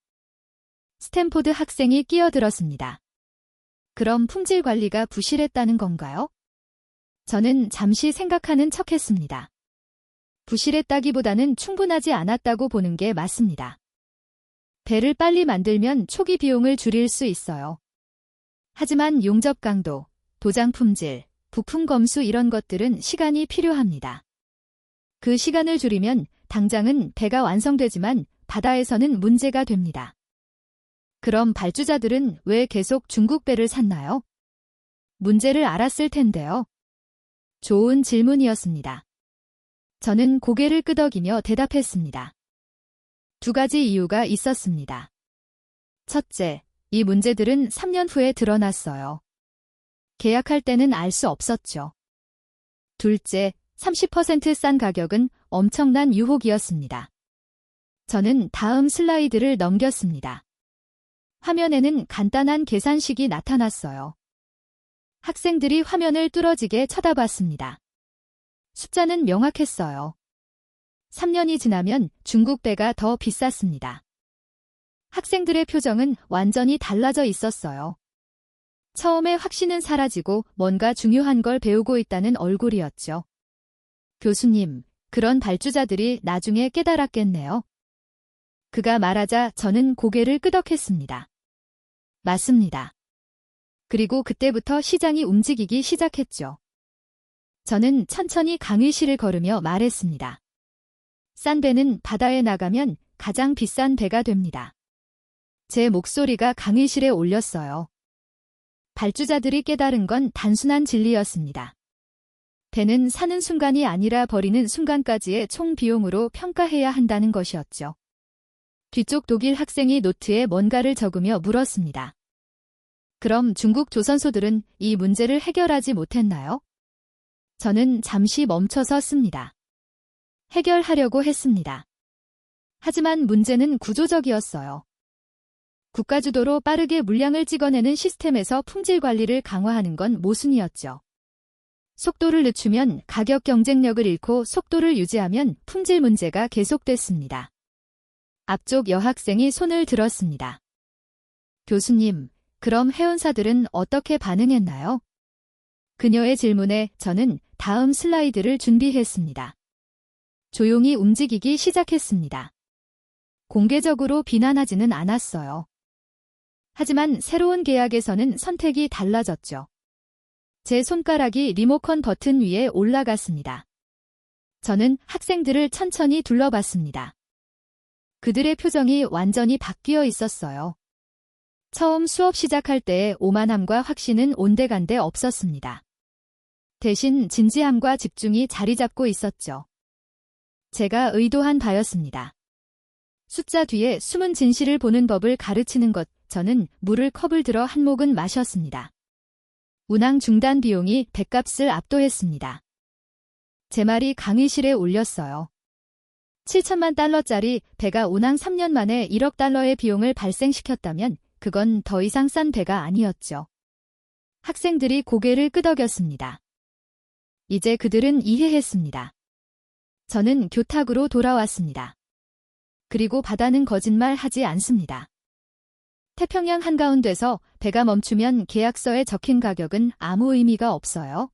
스탠포드 학생이 끼어들었습니다. 그럼 품질 관리가 부실했다는 건가요? 저는 잠시 생각하는 척했습니다. 부실했다기보다는 충분하지 않았다고 보는 게 맞습니다. 배를 빨리 만들면 초기 비용을 줄일 수 있어요. 하지만 용접 강도, 도장 품질, 부품 검수 이런 것들은 시간이 필요합니다. 그 시간을 줄이면 당장은 배가 완성되지만 바다에서는 문제가 됩니다. 그럼 발주자들은 왜 계속 중국 배를 샀나요? 문제를 알았을 텐데요. 좋은 질문이었습니다. 저는 고개를 끄덕이며 대답했습니다. 두 가지 이유가 있었습니다. 첫째, 이 문제들은 3년 후에 드러났어요. 계약할 때는 알 수 없었죠. 둘째, 30% 싼 가격은 엄청난 유혹이었습니다. 저는 다음 슬라이드를 넘겼습니다. 화면에는 간단한 계산식이 나타났어요. 학생들이 화면을 뚫어지게 쳐다봤습니다. 숫자는 명확했어요. 3년이 지나면 중국 배가 더 비쌌습니다. 학생들의 표정은 완전히 달라져 있었어요. 처음에 확신은 사라지고 뭔가 중요한 걸 배우고 있다는 얼굴이었죠. 교수님, 그런 발주자들이 나중에 깨달았겠네요. 그가 말하자 저는 고개를 끄덕했습니다. 맞습니다. 그리고 그때부터 시장이 움직이기 시작했죠. 저는 천천히 강의실을 걸으며 말했습니다. 싼 배는 바다에 나가면 가장 비싼 배가 됩니다. 제 목소리가 강의실에 울렸어요. 발주자들이 깨달은 건 단순한 진리였습니다. 배는 사는 순간이 아니라 버리는 순간까지의 총 비용으로 평가해야 한다는 것이었죠. 뒤쪽 독일 학생이 노트에 뭔가를 적으며 물었습니다. 그럼 중국 조선소들은 이 문제를 해결하지 못했나요? 저는 잠시 멈춰서 씁니다. 해결하려고 했습니다. 하지만 문제는 구조적이었어요. 국가주도로 빠르게 물량을 찍어내는 시스템에서 품질 관리를 강화하는 건 모순이었죠. 속도를 늦추면 가격 경쟁력을 잃고 속도를 유지하면 품질 문제가 계속됐습니다. 앞쪽 여학생이 손을 들었습니다. 교수님, 그럼 해운사들은 어떻게 반응했나요? 그녀의 질문에 저는 다음 슬라이드를 준비했습니다. 조용히 움직이기 시작했습니다. 공개적으로 비난하지는 않았어요. 하지만 새로운 계약에서는 선택이 달라졌죠. 제 손가락이 리모컨 버튼 위에 올라갔습니다. 저는 학생들을 천천히 둘러봤습니다. 그들의 표정이 완전히 바뀌어 있었어요. 처음 수업 시작할 때의 오만함과 확신은 온데간데 없었습니다. 대신 진지함과 집중이 자리 잡고 있었죠. 제가 의도한 바였습니다. 숫자 뒤에 숨은 진실을 보는 법을 가르치는 것. 저는 물을 컵을 들어 한 모금 마셨습니다. 운항 중단 비용이 배값을 압도했습니다. 제 말이 강의실에 울렸어요. 7천만 달러짜리 배가 운항 3년 만에 1억 달러의 비용을 발생시켰다면 그건 더 이상 싼 배가 아니었죠. 학생들이 고개를 끄덕였습니다. 이제 그들은 이해했습니다. 저는 교탁으로 돌아왔습니다. 그리고 바다는 거짓말 하지 않습니다. 태평양 한가운데서 배가 멈추면 계약서에 적힌 가격은 아무 의미가 없어요.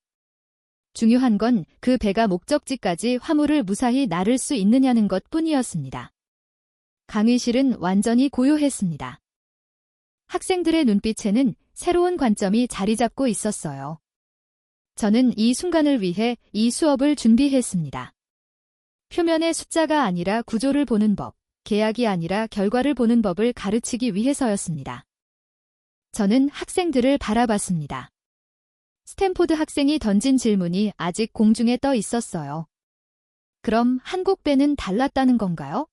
중요한 건 그 배가 목적지까지 화물을 무사히 나를 수 있느냐는 것 뿐이었습니다. 강의실은 완전히 고요했습니다. 학생들의 눈빛에는 새로운 관점이 자리 잡고 있었어요. 저는 이 순간을 위해 이 수업을 준비했습니다. 표면의 숫자가 아니라 구조를 보는 법, 계약이 아니라 결과를 보는 법을 가르치기 위해서였습니다. 저는 학생들을 바라봤습니다. 스탠포드 학생이 던진 질문이 아직 공중에 떠 있었어요. 그럼 한국 배는 달랐다는 건가요?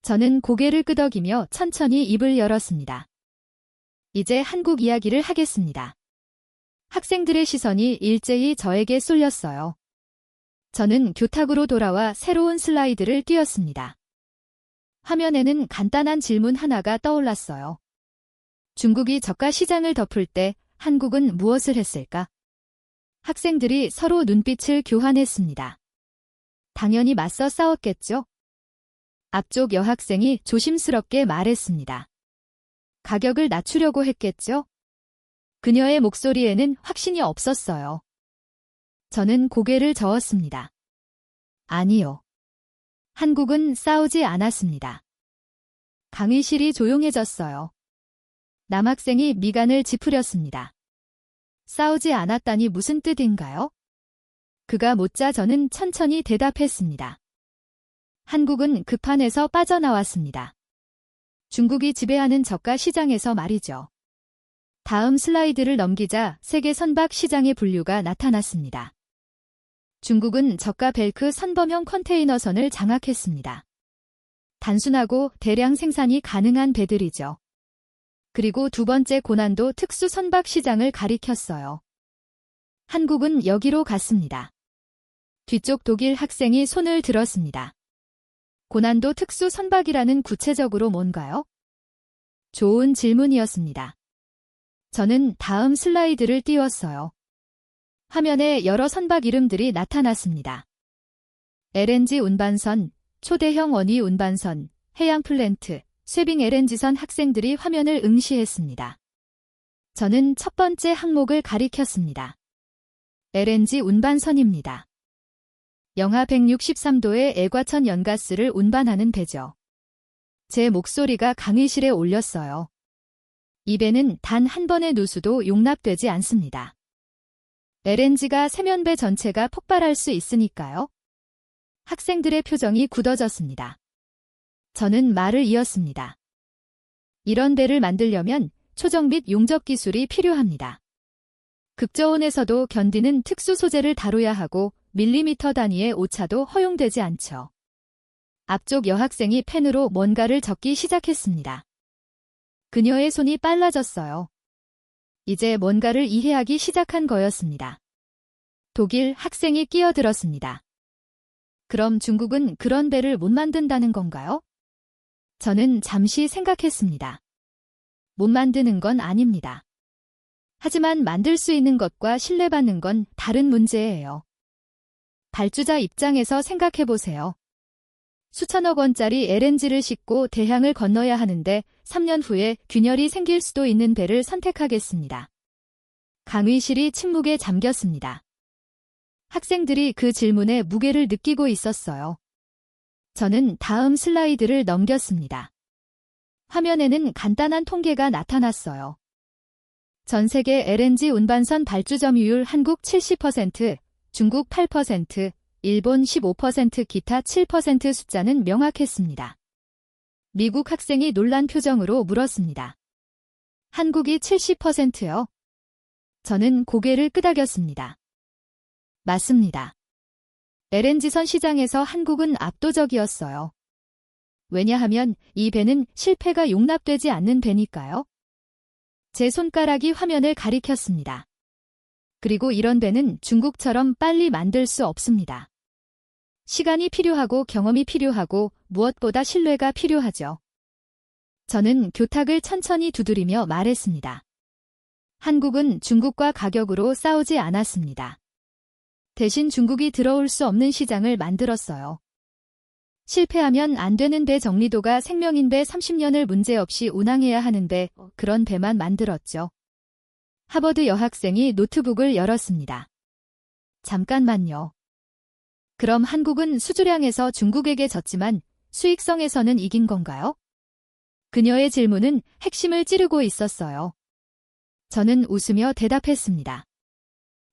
저는 고개를 끄덕이며 천천히 입을 열었습니다. 이제 한국 이야기를 하겠습니다. 학생들의 시선이 일제히 저에게 쏠렸어요. 저는 교탁으로 돌아와 새로운 슬라이드를 띄웠습니다. 화면에는 간단한 질문 하나가 떠올랐어요. 중국이 저가 시장을 덮을 때 한국은 무엇을 했을까? 학생들이 서로 눈빛을 교환했습니다. 당연히 맞서 싸웠겠죠? 앞쪽 여학생이 조심스럽게 말했습니다. 가격을 낮추려고 했겠죠? 그녀의 목소리에는 확신이 없었어요. 저는 고개를 저었습니다. 아니요. 한국은 싸우지 않았습니다. 강의실이 조용해졌어요. 남학생이 미간을 찌푸렸습니다. 싸우지 않았다니 무슨 뜻인가요? 그가 묻자 저는 천천히 대답했습니다. 한국은 그 판에서 빠져나왔습니다. 중국이 지배하는 저가 시장에서 말이죠. 다음 슬라이드를 넘기자 세계 선박 시장의 분류가 나타났습니다. 중국은 저가 벨크 선범형 컨테이너선을 장악했습니다. 단순하고 대량 생산이 가능한 배들이죠. 그리고 두 번째 고난도 특수 선박 시장을 가리켰어요. 한국은 여기로 갔습니다. 뒤쪽 독일 학생이 손을 들었습니다. 고난도 특수 선박이라는 구체적으로 뭔가요? 좋은 질문이었습니다. 저는 다음 슬라이드를 띄웠어요. 화면에 여러 선박 이름들이 나타났습니다. LNG 운반선, 초대형 원위 운반선, 해양 플랜트, 쇠빙 LNG선. 학생들이 화면을 응시했습니다. 저는 첫 번째 항목을 가리켰습니다. LNG 운반선입니다. 영하 163도의 애과천 연가스를 운반하는 배죠. 제 목소리가 강의실에 울렸어요. 이 배는 단 한 번의 누수도 용납되지 않습니다. LNG가 세면 배 전체가 폭발할 수 있으니까요. 학생들의 표정이 굳어졌습니다. 저는 말을 이었습니다. 이런 배를 만들려면 초정 및 용접 기술이 필요합니다. 극저온에서도 견디는 특수 소재를 다뤄야 하고 밀리미터 단위의 오차도 허용되지 않죠. 앞쪽 여학생이 펜으로 뭔가를 적기 시작했습니다. 그녀의 손이 빨라졌어요. 이제 뭔가를 이해하기 시작한 거였습니다. 독일 학생이 끼어들었습니다. 그럼 중국은 그런 배를 못 만든다는 건가요? 저는 잠시 생각했습니다. 못 만드는 건 아닙니다. 하지만 만들 수 있는 것과 신뢰받는 건 다른 문제예요. 발주자 입장에서 생각해보세요. 수천억 원짜리 LNG를 싣고 대양을 건너야 하는데 3년 후에 균열이 생길 수도 있는 배를 선택하겠습니다. 강의실이 침묵에 잠겼습니다. 학생들이 그 질문에 무게를 느끼고 있었어요. 저는 다음 슬라이드를 넘겼습니다. 화면에는 간단한 통계가 나타났어요. 전 세계 LNG 운반선 발주 점유율 한국 70%, 중국 8%, 일본 15%, 기타 7% 숫자는 명확했습니다. 미국 학생이 놀란 표정으로 물었습니다. 한국이 70%요? 저는 고개를 끄덕였습니다. 맞습니다. LNG선 시장에서 한국은 압도적이었어요. 왜냐하면 이 배는 실패가 용납되지 않는 배니까요. 제 손가락이 화면을 가리켰습니다. 그리고 이런 배는 중국처럼 빨리 만들 수 없습니다. 시간이 필요하고 경험이 필요하고 무엇보다 신뢰가 필요하죠. 저는 교탁을 천천히 두드리며 말했습니다. 한국은 중국과 가격으로 싸우지 않았습니다. 대신 중국이 들어올 수 없는 시장을 만들었어요. 실패하면 안 되는 배 정리도가 생명인 배 30년을 문제없이 운항해야 하는데 그런 배만 만들었죠. 하버드 여학생이 노트북을 열었습니다. 잠깐만요. 그럼 한국은 수주량에서 중국에게 졌지만 수익성에서는 이긴 건가요? 그녀의 질문은 핵심을 찌르고 있었어요. 저는 웃으며 대답했습니다.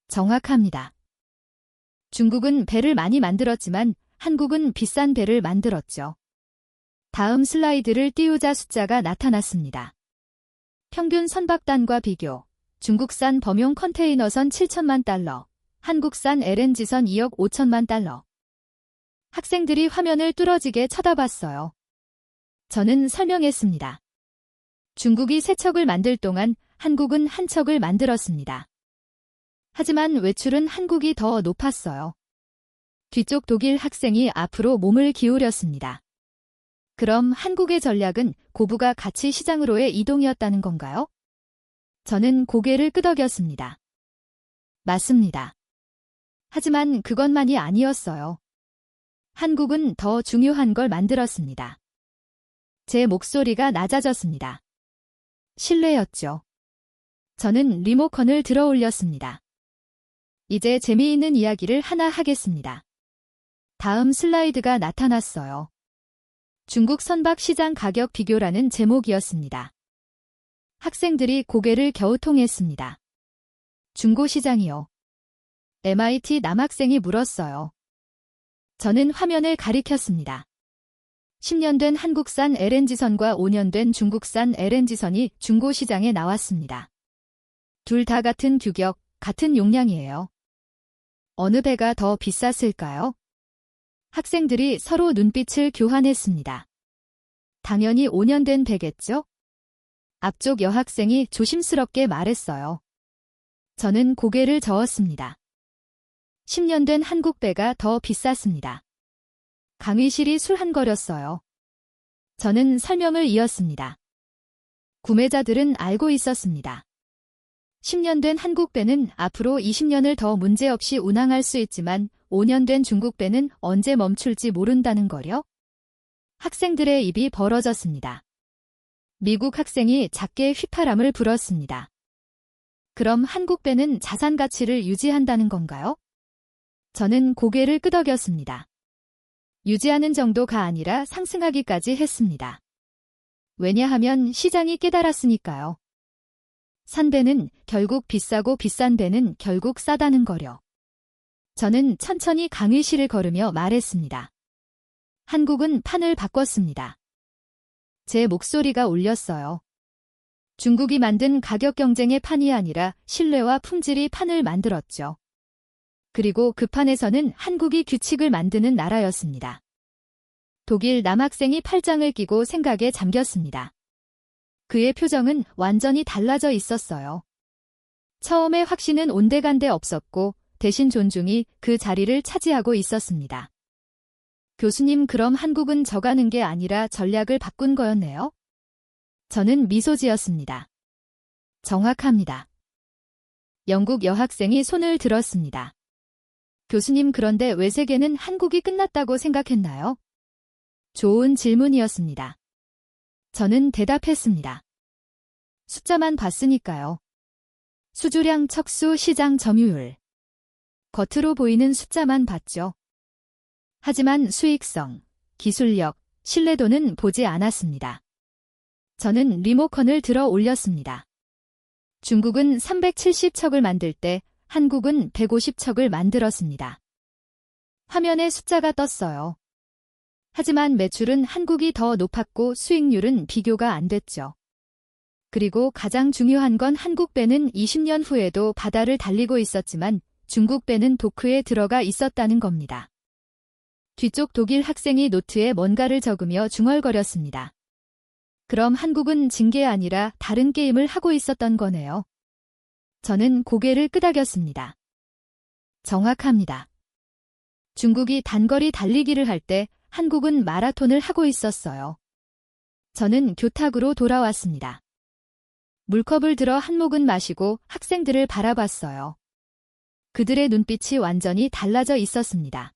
정확합니다. 중국은 배를 많이 만들었지만 한국은 비싼 배를 만들었죠. 다음 슬라이드를 띄우자 숫자가 나타났습니다. 평균 선박단과 비교. 중국산 범용 컨테이너선 7천만 달러, 한국산 LNG선 2억 5천만 달러. 학생들이 화면을 뚫어지게 쳐다봤어요. 저는 설명했습니다. 중국이 세 척을 만들 동안 한국은 한 척을 만들었습니다. 하지만 외출은 한국이 더 높았어요. 뒤쪽 독일 학생이 앞으로 몸을 기울였습니다. 그럼 한국의 전략은 고부가 가치 시장으로의 이동이었다는 건가요? 저는 고개를 끄덕였습니다. 맞습니다. 하지만 그것만이 아니었어요. 한국은 더 중요한 걸 만들었습니다. 제 목소리가 낮아졌습니다. 신뢰였죠. 저는 리모컨을 들어 올렸습니다. 이제 재미있는 이야기를 하나 하겠습니다. 다음 슬라이드가 나타났어요. 중국 선박 시장 가격 비교라는 제목이었습니다. 학생들이 고개를 갸우통했습니다. 중고시장이요. MIT 남학생이 물었어요. 저는 화면을 가리켰습니다. 10년 된 한국산 LNG선과 5년 된 중국산 LNG선이 중고시장에 나왔습니다. 둘 다 같은 규격, 같은 용량이에요. 어느 배가 더 비쌌을까요? 학생들이 서로 눈빛을 교환했습니다. 당연히 5년 된 배겠죠? 앞쪽 여학생이 조심스럽게 말했어요. 저는 고개를 저었습니다. 10년 된 한국 배가 더 비쌌습니다. 강의실이 술한거렸어요. 저는 설명을 이었습니다. 구매자들은 알고 있었습니다. 10년 된 한국 배는 앞으로 20년을 더 문제없이 운항할 수 있지만 5년 된 중국 배는 언제 멈출지 모른다는 거요? 학생들의 입이 벌어졌습니다. 미국 학생이 작게 휘파람을 불었습니다. 그럼 한국 배는 자산 가치를 유지한다는 건가요? 저는 고개를 끄덕였습니다. 유지하는 정도가 아니라 상승하기까지 했습니다. 왜냐하면 시장이 깨달았으니까요. 산 배는 결국 비싸고 비싼 배는 결국 싸다는 거려. 저는 천천히 강의실을 걸으며 말했습니다. 한국은 판을 바꿨습니다. 제 목소리가 울렸어요. 중국이 만든 가격 경쟁의 판이 아니라 신뢰와 품질이 판을 만들었죠. 그리고 그 판에서는 한국이 규칙을 만드는 나라였습니다. 독일 남학생이 팔짱을 끼고 생각에 잠겼습니다. 그의 표정은 완전히 달라져 있었어요. 처음에 확신은 온데간데 없었고 대신 존중이 그 자리를 차지하고 있었습니다. 교수님, 그럼 한국은 져가는 게 아니라 전략을 바꾼 거였네요? 저는 미소 지었습니다. 정확합니다. 영국 여학생이 손을 들었습니다. 교수님, 그런데 왜 세계는 한국이 끝났다고 생각했나요? 좋은 질문이었습니다. 저는 대답했습니다. 숫자만 봤으니까요. 수주량, 척수, 시장 점유율. 겉으로 보이는 숫자만 봤죠. 하지만 수익성, 기술력, 신뢰도는 보지 않았습니다. 저는 리모컨을 들어 올렸습니다. 중국은 370척을 만들 때 한국은 150척을 만들었습니다. 화면에 숫자가 떴어요. 하지만 매출은 한국이 더 높았고 수익률은 비교가 안 됐죠. 그리고 가장 중요한 건 한국 배는 20년 후에도 바다를 달리고 있었지만 중국 배는 도크에 들어가 있었다는 겁니다. 뒤쪽 독일 학생이 노트에 뭔가를 적으며 중얼거렸습니다. 그럼 한국은 진 게 아니라 다른 게임을 하고 있었던 거네요. 저는 고개를 끄덕였습니다. 정확합니다. 중국이 단거리 달리기를 할 때 한국은 마라톤을 하고 있었어요. 저는 교탁으로 돌아왔습니다. 물컵을 들어 한 모금 마시고 학생들을 바라봤어요. 그들의 눈빛이 완전히 달라져 있었습니다.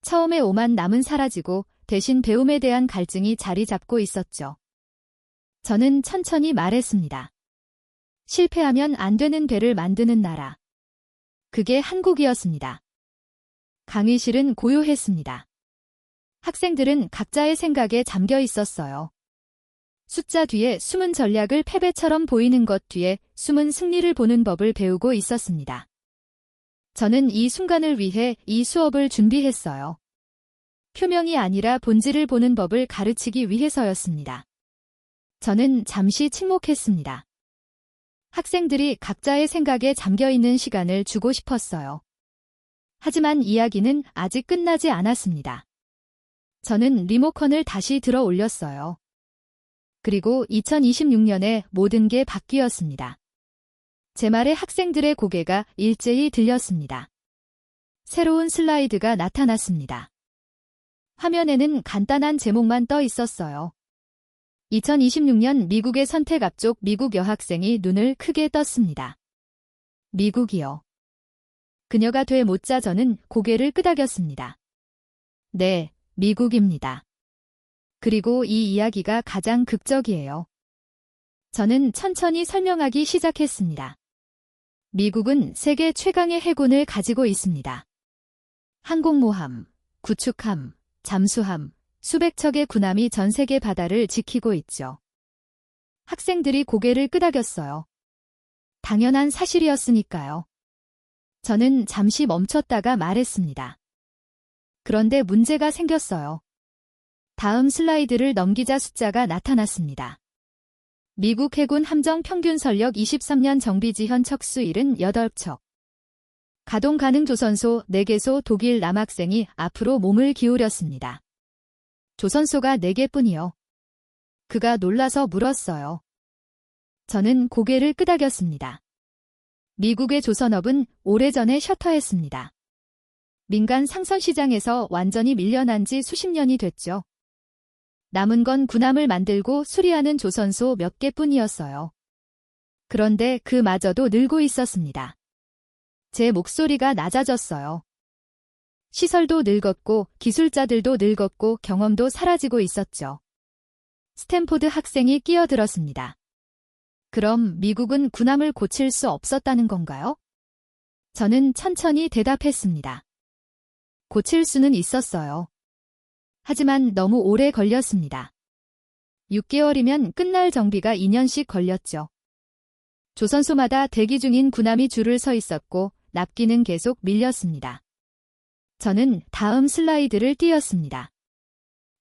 처음에 오만 남은 사라지고 대신 배움에 대한 갈증이 자리 잡고 있었죠. 저는 천천히 말했습니다. 실패하면 안 되는 배를 만드는 나라. 그게 한국이었습니다. 강의실은 고요했습니다. 학생들은 각자의 생각에 잠겨 있었어요. 숫자 뒤에 숨은 전략을 패배처럼 보이는 것 뒤에 숨은 승리를 보는 법을 배우고 있었습니다. 저는 이 순간을 위해 이 수업을 준비했어요. 표명이 아니라 본질을 보는 법을 가르치기 위해서였습니다. 저는 잠시 침묵했습니다. 학생들이 각자의 생각에 잠겨있는 시간을 주고 싶었어요. 하지만 이야기는 아직 끝나지 않았습니다. 저는 리모컨을 다시 들어 올렸어요. 그리고 2026년에 모든 게 바뀌었습니다. 제 말에 학생들의 고개가 일제히 들렸습니다. 새로운 슬라이드가 나타났습니다. 화면에는 간단한 제목만 떠 있었어요. 2026년 미국의 선택 앞쪽 미국 여학생이 눈을 크게 떴습니다. 미국이요. 그녀가 돼 묻자 저는 고개를 끄덕였습니다. 네, 미국입니다. 그리고 이 이야기가 가장 극적이에요. 저는 천천히 설명하기 시작했습니다. 미국은 세계 최강의 해군을 가지고 있습니다. 항공모함, 구축함, 잠수함, 수백 척의 군함이 전 세계 바다를 지키고 있죠. 학생들이 고개를 끄덕였어요. 당연한 사실이었으니까요. 저는 잠시 멈췄다가 말했습니다. 그런데 문제가 생겼어요. 다음 슬라이드를 넘기자 숫자가 나타났습니다. 미국 해군 함정 평균 설력 23년 정비지현 척수 78척. 가동 가능 조선소 4개소 독일 남학생이 앞으로 몸을 기울였습니다. 조선소가 4개뿐이요. 그가 놀라서 물었어요. 저는 고개를 끄덕였습니다. 미국의 조선업은 오래전에 셔터했습니다. 민간 상선 시장에서 완전히 밀려난 지 수십 년이 됐죠. 남은 건 군함을 만들고 수리하는 조선소 몇 개뿐이었어요. 그런데 그마저도 늘고 있었습니다. 제 목소리가 낮아졌어요. 시설도 늙었고 기술자들도 늙었고 경험도 사라지고 있었죠. 스탠포드 학생이 끼어들었습니다. 그럼 미국은 군함을 고칠 수 없었다는 건가요? 저는 천천히 대답했습니다. 고칠 수는 있었어요. 하지만 너무 오래 걸렸습니다. 6개월이면 끝날 정비가 2년씩 걸렸죠. 조선소마다 대기 중인 군함이 줄을 서 있었고 납기는 계속 밀렸습니다. 저는 다음 슬라이드를 띄웠습니다.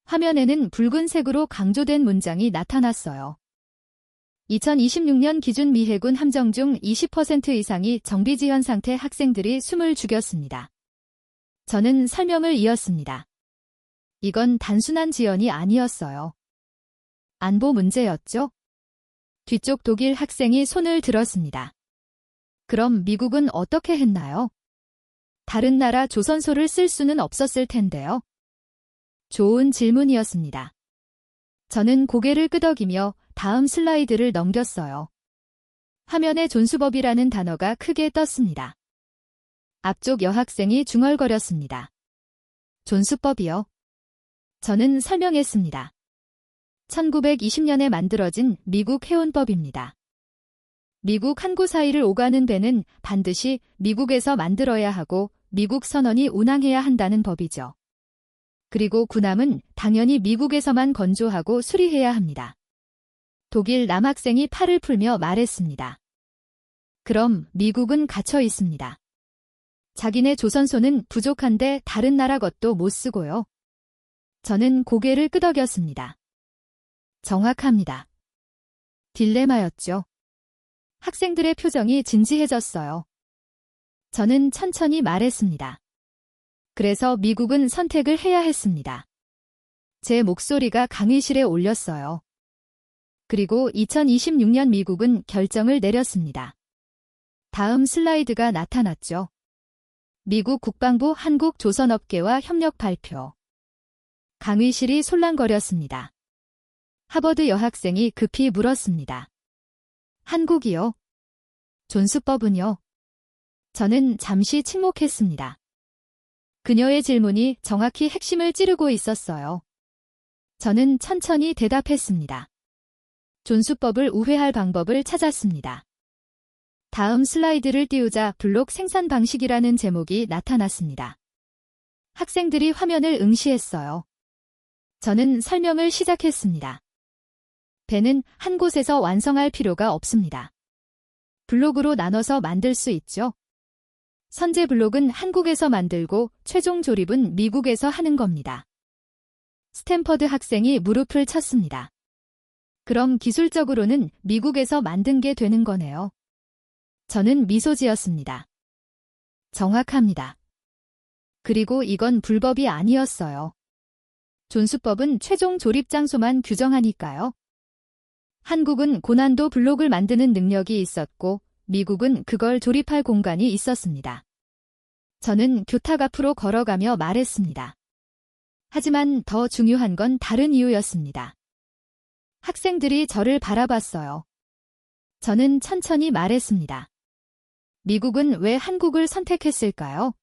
화면에는 붉은색으로 강조된 문장이 나타났어요. 2026년 기준 미 해군 함정 중 20% 이상이 정비지현 상태 학생들이 숨을 죽였습니다. 저는 설명을 이었습니다. 이건 단순한 지연이 아니었어요. 안보 문제였죠? 뒤쪽 독일 학생이 손을 들었습니다. 그럼 미국은 어떻게 했나요? 다른 나라 조선소를 쓸 수는 없었을 텐데요. 좋은 질문이었습니다. 저는 고개를 끄덕이며 다음 슬라이드를 넘겼어요. 화면에 존수법이라는 단어가 크게 떴습니다. 앞쪽 여학생이 중얼거렸습니다. 존수법이요? 저는 설명했습니다. 1920년에 만들어진 미국 해운법입니다. 미국 항구 사이를 오가는 배는 반드시 미국에서 만들어야 하고 미국 선원이 운항해야 한다는 법이죠. 그리고 군함은 당연히 미국에서만 건조하고 수리해야 합니다. 독일 남학생이 팔을 풀며 말했습니다. 그럼 미국은 갇혀 있습니다. 자기네 조선소는 부족한데 다른 나라 것도 못 쓰고요. 저는 고개를 끄덕였습니다. 정확합니다. 딜레마였죠. 학생들의 표정이 진지해졌어요. 저는 천천히 말했습니다. 그래서 미국은 선택을 해야 했습니다. 제 목소리가 강의실에 올렸어요. 그리고 2026년 미국은 결정을 내렸습니다. 다음 슬라이드가 나타났죠. 미국 국방부 한국조선업계와 협력 발표. 강의실이 솔랑거렸습니다. 하버드 여학생이 급히 물었습니다. 한국이요? 존수법은요? 저는 잠시 침묵했습니다. 그녀의 질문이 정확히 핵심을 찌르고 있었어요. 저는 천천히 대답했습니다. 존수법을 우회할 방법을 찾았습니다. 다음 슬라이드를 띄우자 블록 생산 방식이라는 제목이 나타났습니다. 학생들이 화면을 응시했어요. 저는 설명을 시작했습니다. 배는 한 곳에서 완성할 필요가 없습니다. 블록으로 나눠서 만들 수 있죠. 선제 블록은 한국에서 만들고 최종 조립은 미국에서 하는 겁니다. 스탠퍼드 학생이 무릎을 쳤습니다. 그럼 기술적으로는 미국에서 만든 게 되는 거네요. 저는 미소 지었습니다. 정확합니다. 그리고 이건 불법이 아니었어요. 존수법은 최종 조립 장소만 규정하니까요. 한국은 고난도 블록을 만드는 능력이 있었고 미국은 그걸 조립할 공간이 있었습니다. 저는 교탁 앞으로 걸어가며 말했습니다. 하지만 더 중요한 건 다른 이유였습니다. 학생들이 저를 바라봤어요. 저는 천천히 말했습니다. 미국은 왜 한국을 선택했을까요?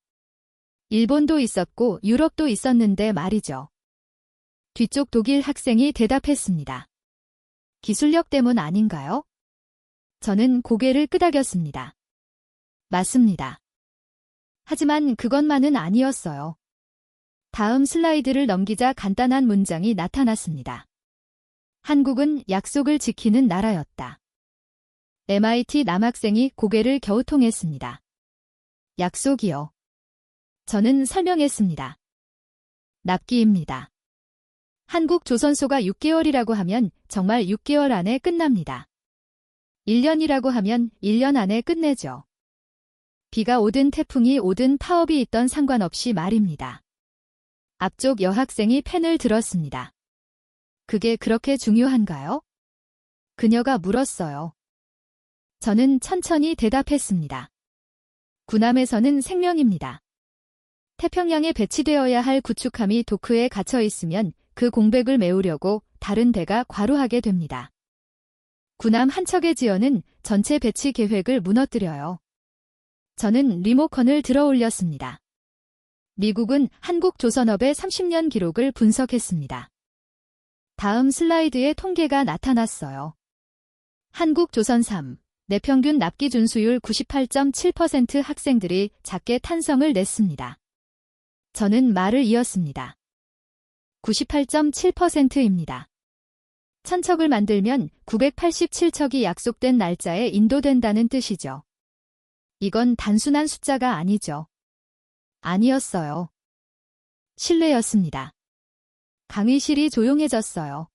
일본도 있었고 유럽도 있었는데 말이죠. 뒤쪽 독일 학생이 대답했습니다. 기술력 때문 아닌가요? 저는 고개를 끄덕였습니다. 맞습니다. 하지만 그것만은 아니었어요. 다음 슬라이드를 넘기자 간단한 문장이 나타났습니다. 한국은 약속을 지키는 나라였다. MIT 남학생이 고개를 갸우통했습니다. 약속이요. 저는 설명했습니다. 납기입니다. 한국 조선소가 6개월이라고 하면 정말 6개월 안에 끝납니다. 1년이라고 하면 1년 안에 끝내죠. 비가 오든 태풍이 오든 파업이 있던 상관없이 말입니다. 앞쪽 여학생이 펜을 들었습니다. 그게 그렇게 중요한가요? 그녀가 물었어요. 저는 천천히 대답했습니다. 군함에서는 생명입니다. 태평양에 배치되어야 할 구축함이 도크에 갇혀 있으면 그 공백을 메우려고 다른 배가 과로하게 됩니다. 군함 한 척의 지연은 전체 배치 계획을 무너뜨려요. 저는 리모컨을 들어 올렸습니다. 미국은 한국 조선업의 30년 기록을 분석했습니다. 다음 슬라이드에 통계가 나타났어요. 한국 조선 3, 내평균 납기 준수율 98.7% 학생들이 작게 탄성을 냈습니다. 저는 말을 이었습니다. 98.7%입니다. 1000척을 만들면 987척이 약속된 날짜에 인도된다는 뜻이죠. 이건 단순한 숫자가 아니죠. 아니었어요. 실례였습니다. 강의실이 조용해졌어요.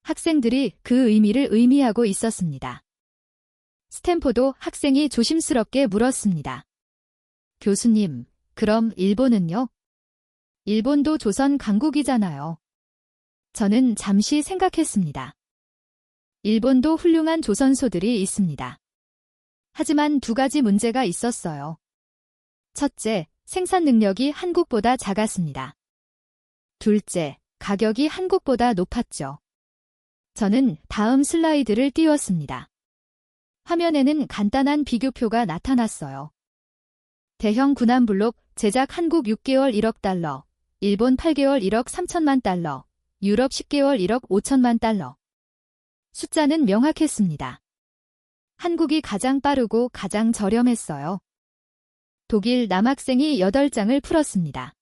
학생들이 그 의미를 의미하고 있었습니다. 스탠포드 학생이 조심스럽게 물었습니다. 교수님, 그럼 일본은요? 일본도 조선 강국이잖아요. 저는 잠시 생각했습니다. 일본도 훌륭한 조선소들이 있습니다. 하지만 두 가지 문제가 있었어요. 첫째, 생산 능력이 한국보다 작았습니다. 둘째, 가격이 한국보다 높았죠. 저는 다음 슬라이드를 띄웠습니다. 화면에는 간단한 비교표가 나타났어요. 대형 군함 블록 제작 한국 6개월 1억 달러, 일본 8개월 1억 3천만 달러, 유럽 10개월 1억 5천만 달러. 숫자는 명확했습니다. 한국이 가장 빠르고 가장 저렴했어요. 독일 남학생이 8장을 풀었습니다.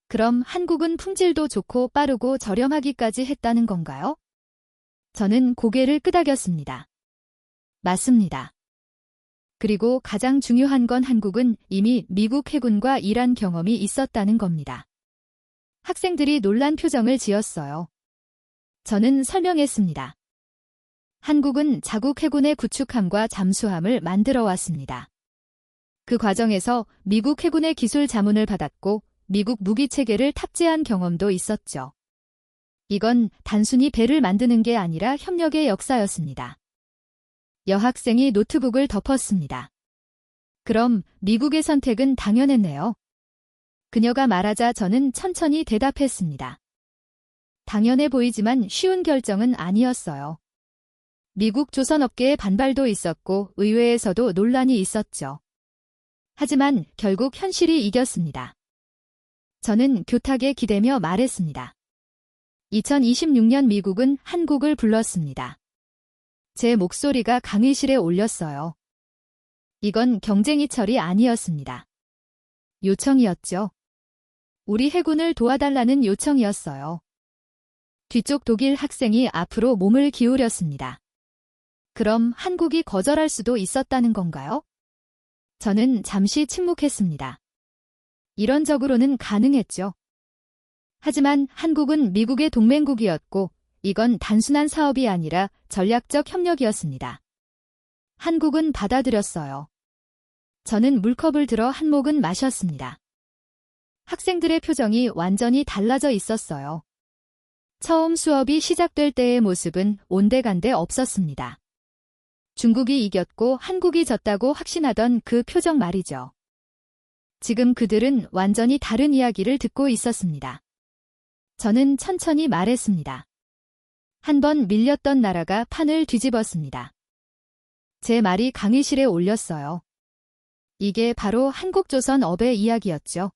그럼 한국은 품질도 좋고 빠르고 저렴하기까지 했다는 건가요? 저는 고개를 끄덕였습니다. 맞습니다. 그리고 가장 중요한 건 한국은 이미 미국 해군과 일한 경험이 있었다는 겁니다. 학생들이 놀란 표정을 지었어요. 저는 설명했습니다. 한국은 자국 해군의 구축함과 잠수함을 만들어 왔습니다. 그 과정에서 미국 해군의 기술 자문을 받았고 미국 무기 체계를 탑재한 경험도 있었죠. 이건 단순히 배를 만드는 게 아니라 협력의 역사였습니다. 여학생이 노트북을 덮었습니다. 그럼 미국의 선택은 당연했네요. 그녀가 말하자 저는 천천히 대답했습니다. 당연해 보이지만 쉬운 결정은 아니었어요. 미국 조선업계의 반발도 있었고 의회에서도 논란이 있었죠. 하지만 결국 현실이 이겼습니다. 저는 교탁에 기대며 말했습니다. 2026년 미국은 한국을 불렀습니다. 제 목소리가 강의실에 울렸어요. 이건 경쟁이 철이 아니었습니다. 요청이었죠. 우리 해군을 도와달라는 요청이었어요. 뒤쪽 독일 학생이 앞으로 몸을 기울였습니다. 그럼 한국이 거절할 수도 있었다는 건가요? 저는 잠시 침묵했습니다. 이론적으로는 가능했죠. 하지만 한국은 미국의 동맹국이었고 이건 단순한 사업이 아니라 전략적 협력이었습니다. 한국은 받아들였어요. 저는 물컵을 들어 한 모금 마셨습니다. 학생들의 표정이 완전히 달라져 있었어요. 처음 수업이 시작될 때의 모습은 온데간데 없었습니다. 중국이 이겼고 한국이 졌다고 확신하던 그 표정 말이죠. 지금 그들은 완전히 다른 이야기를 듣고 있었습니다. 저는 천천히 말했습니다. 한 번 밀렸던 나라가 판을 뒤집었습니다. 제 말이 강의실에 올렸어요. 이게 바로 한국조선업의 이야기였죠.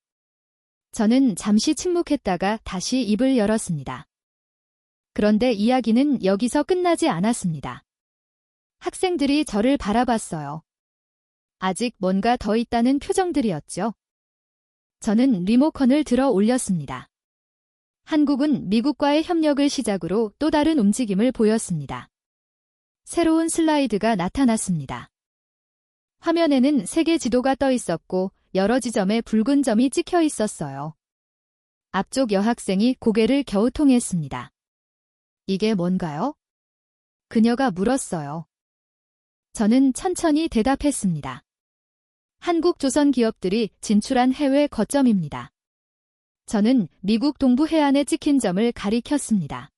저는 잠시 침묵했다가 다시 입을 열었습니다. 그런데 이야기는 여기서 끝나지 않았습니다. 학생들이 저를 바라봤어요. 아직 뭔가 더 있다는 표정들이었죠. 저는 리모컨을 들어 올렸습니다. 한국은 미국과의 협력을 시작으로 또 다른 움직임을 보였습니다. 새로운 슬라이드가 나타났습니다. 화면에는 세계 지도가 떠 있었고 여러 지점에 붉은 점이 찍혀 있었어요. 앞쪽 여학생이 고개를 갸우통했습니다. 이게 뭔가요? 그녀가 물었어요. 저는 천천히 대답했습니다. 한국 조선 기업들이 진출한 해외 거점입니다. 저는 미국 동부 해안에 찍힌 점을 가리켰습니다.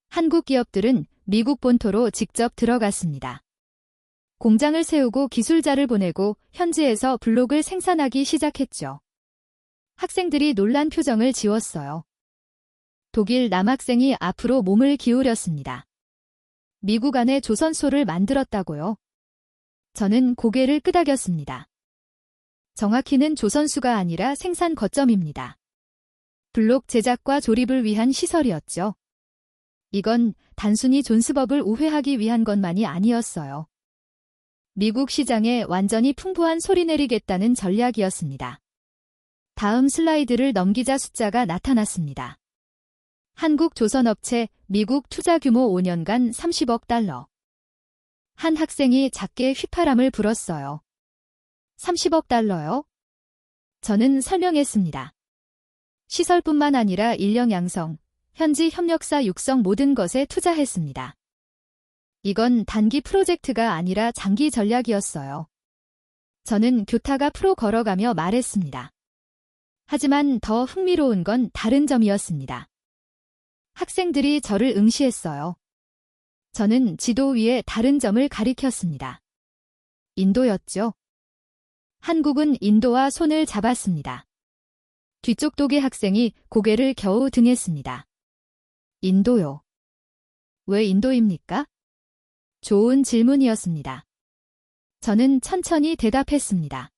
한국 기업들은 미국 본토로 직접 들어갔습니다. 공장을 세우고 기술자를 보내고 현지에서 블록을 생산하기 시작했죠. 학생들이 놀란 표정을 지웠어요. 독일 남학생이 앞으로 몸을 기울였습니다. 미국 안에 조선소를 만들었다고요? 저는 고개를 끄덕였습니다. 정확히는 조선수가 아니라 생산 거점입니다. 블록 제작과 조립을 위한 시설이었죠. 이건 단순히 존스법을 우회하기 위한 것만이 아니었어요. 미국 시장에 완전히 풍부한 소리 내리겠다는 전략이었습니다. 다음 슬라이드를 넘기자 숫자가 나타났습니다. 한국 조선업체 미국 투자 규모 5년간 30억 달러. 한 학생이 작게 휘파람을 불었어요. 30억 달러요? 저는 설명했습니다. 시설뿐만 아니라 인력 양성, 현지 협력사 육성 모든 것에 투자했습니다. 이건 단기 프로젝트가 아니라 장기 전략이었어요. 저는 교탁 앞으로 걸어가며 말했습니다. 하지만 더 흥미로운 건 다른 점이었습니다. 학생들이 저를 응시했어요. 저는 지도 위에 다른 점을 가리켰습니다. 인도였죠. 한국은 인도와 손을 잡았습니다. 뒤쪽 독일 학생이 고개를 겨우 등했습니다. 인도요. 왜 인도입니까? 좋은 질문이었습니다. 저는 천천히 대답했습니다.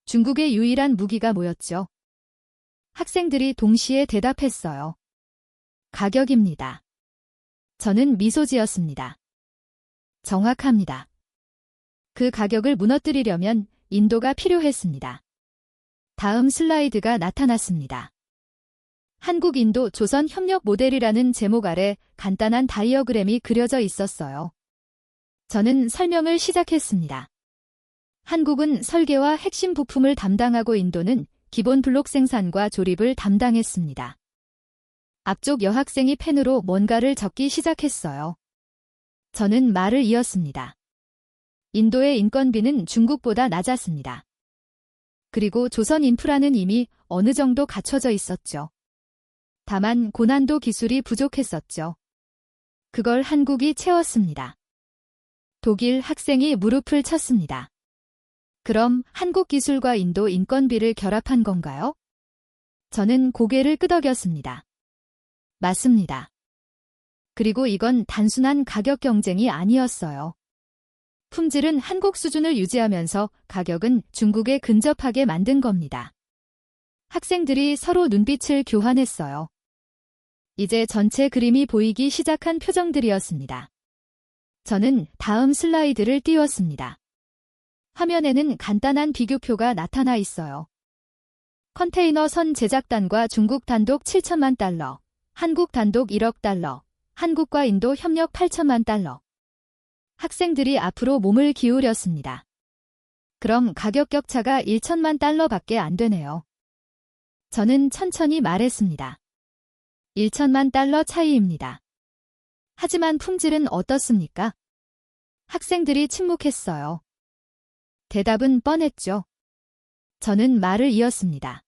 중국의 유일한 무기가 뭐였죠? 학생들이 동시에 대답했어요. 가격입니다. 저는 미소 지었습니다. 정확합니다. 그 가격을 무너뜨리려면 인도가 필요했습니다. 다음 슬라이드가 나타났습니다. 한국-인도 조선 협력 모델이라는 제목 아래 간단한 다이어그램이 그려져 있었어요. 저는 설명을 시작했습니다. 한국은 설계와 핵심 부품을 담당하고 인도는 기본 블록 생산과 조립을 담당했습니다. 앞쪽 여학생이 펜으로 뭔가를 적기 시작했어요. 저는 말을 이었습니다. 인도의 인건비는 중국보다 낮았습니다. 그리고 조선 인프라는 이미 어느 정도 갖춰져 있었죠. 다만 고난도 기술이 부족했었죠. 그걸 한국이 채웠습니다. 독일 학생이 무릎을 쳤습니다. 그럼 한국 기술과 인도 인건비를 결합한 건가요? 저는 고개를 끄덕였습니다. 맞습니다. 그리고 이건 단순한 가격 경쟁이 아니었어요. 품질은 한국 수준을 유지하면서 가격은 중국에 근접하게 만든 겁니다. 학생들이 서로 눈빛을 교환했어요. 이제 전체 그림이 보이기 시작한 표정들이었습니다. 저는 다음 슬라이드를 띄웠습니다. 화면에는 간단한 비교표가 나타나 있어요. 컨테이너 선 제작단과 중국 단독 7천만 달러, 한국 단독 1억 달러, 한국과 인도 협력 8천만 달러. 학생들이 앞으로 몸을 기울였습니다. 그럼 가격 격차가 1천만 달러밖에 안 되네요. 저는 천천히 말했습니다. 1천만 달러 차이입니다. 하지만 품질은 어떻습니까? 학생들이 침묵했어요. 대답은 뻔했죠. 저는 말을 이었습니다.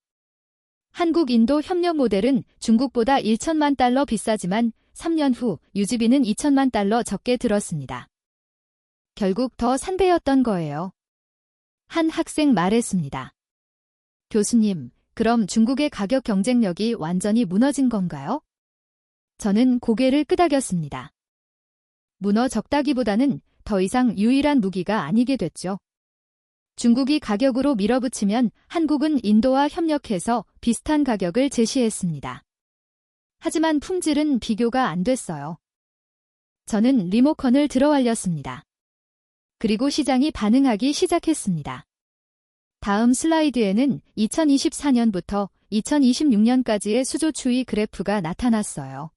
한국-인도 협력 모델은 중국보다 1천만 달러 비싸지만 3년 후 유지비는 2천만 달러 적게 들었습니다. 결국 더 산배였던 거예요. 한 학생 말했습니다. 교수님, 그럼 중국의 가격 경쟁력이 완전히 무너진 건가요? 저는 고개를 끄덕였습니다. 무너졌다기보다는 더 이상 유일한 무기가 아니게 됐죠. 중국이 가격으로 밀어붙이면 한국은 인도와 협력해서 비슷한 가격을 제시했습니다. 하지만 품질은 비교가 안 됐어요. 저는 리모컨을 들어올렸습니다. 그리고 시장이 반응하기 시작했습니다. 다음 슬라이드에는 2024년부터 2026년까지의 수조 추이 그래프가 나타났어요.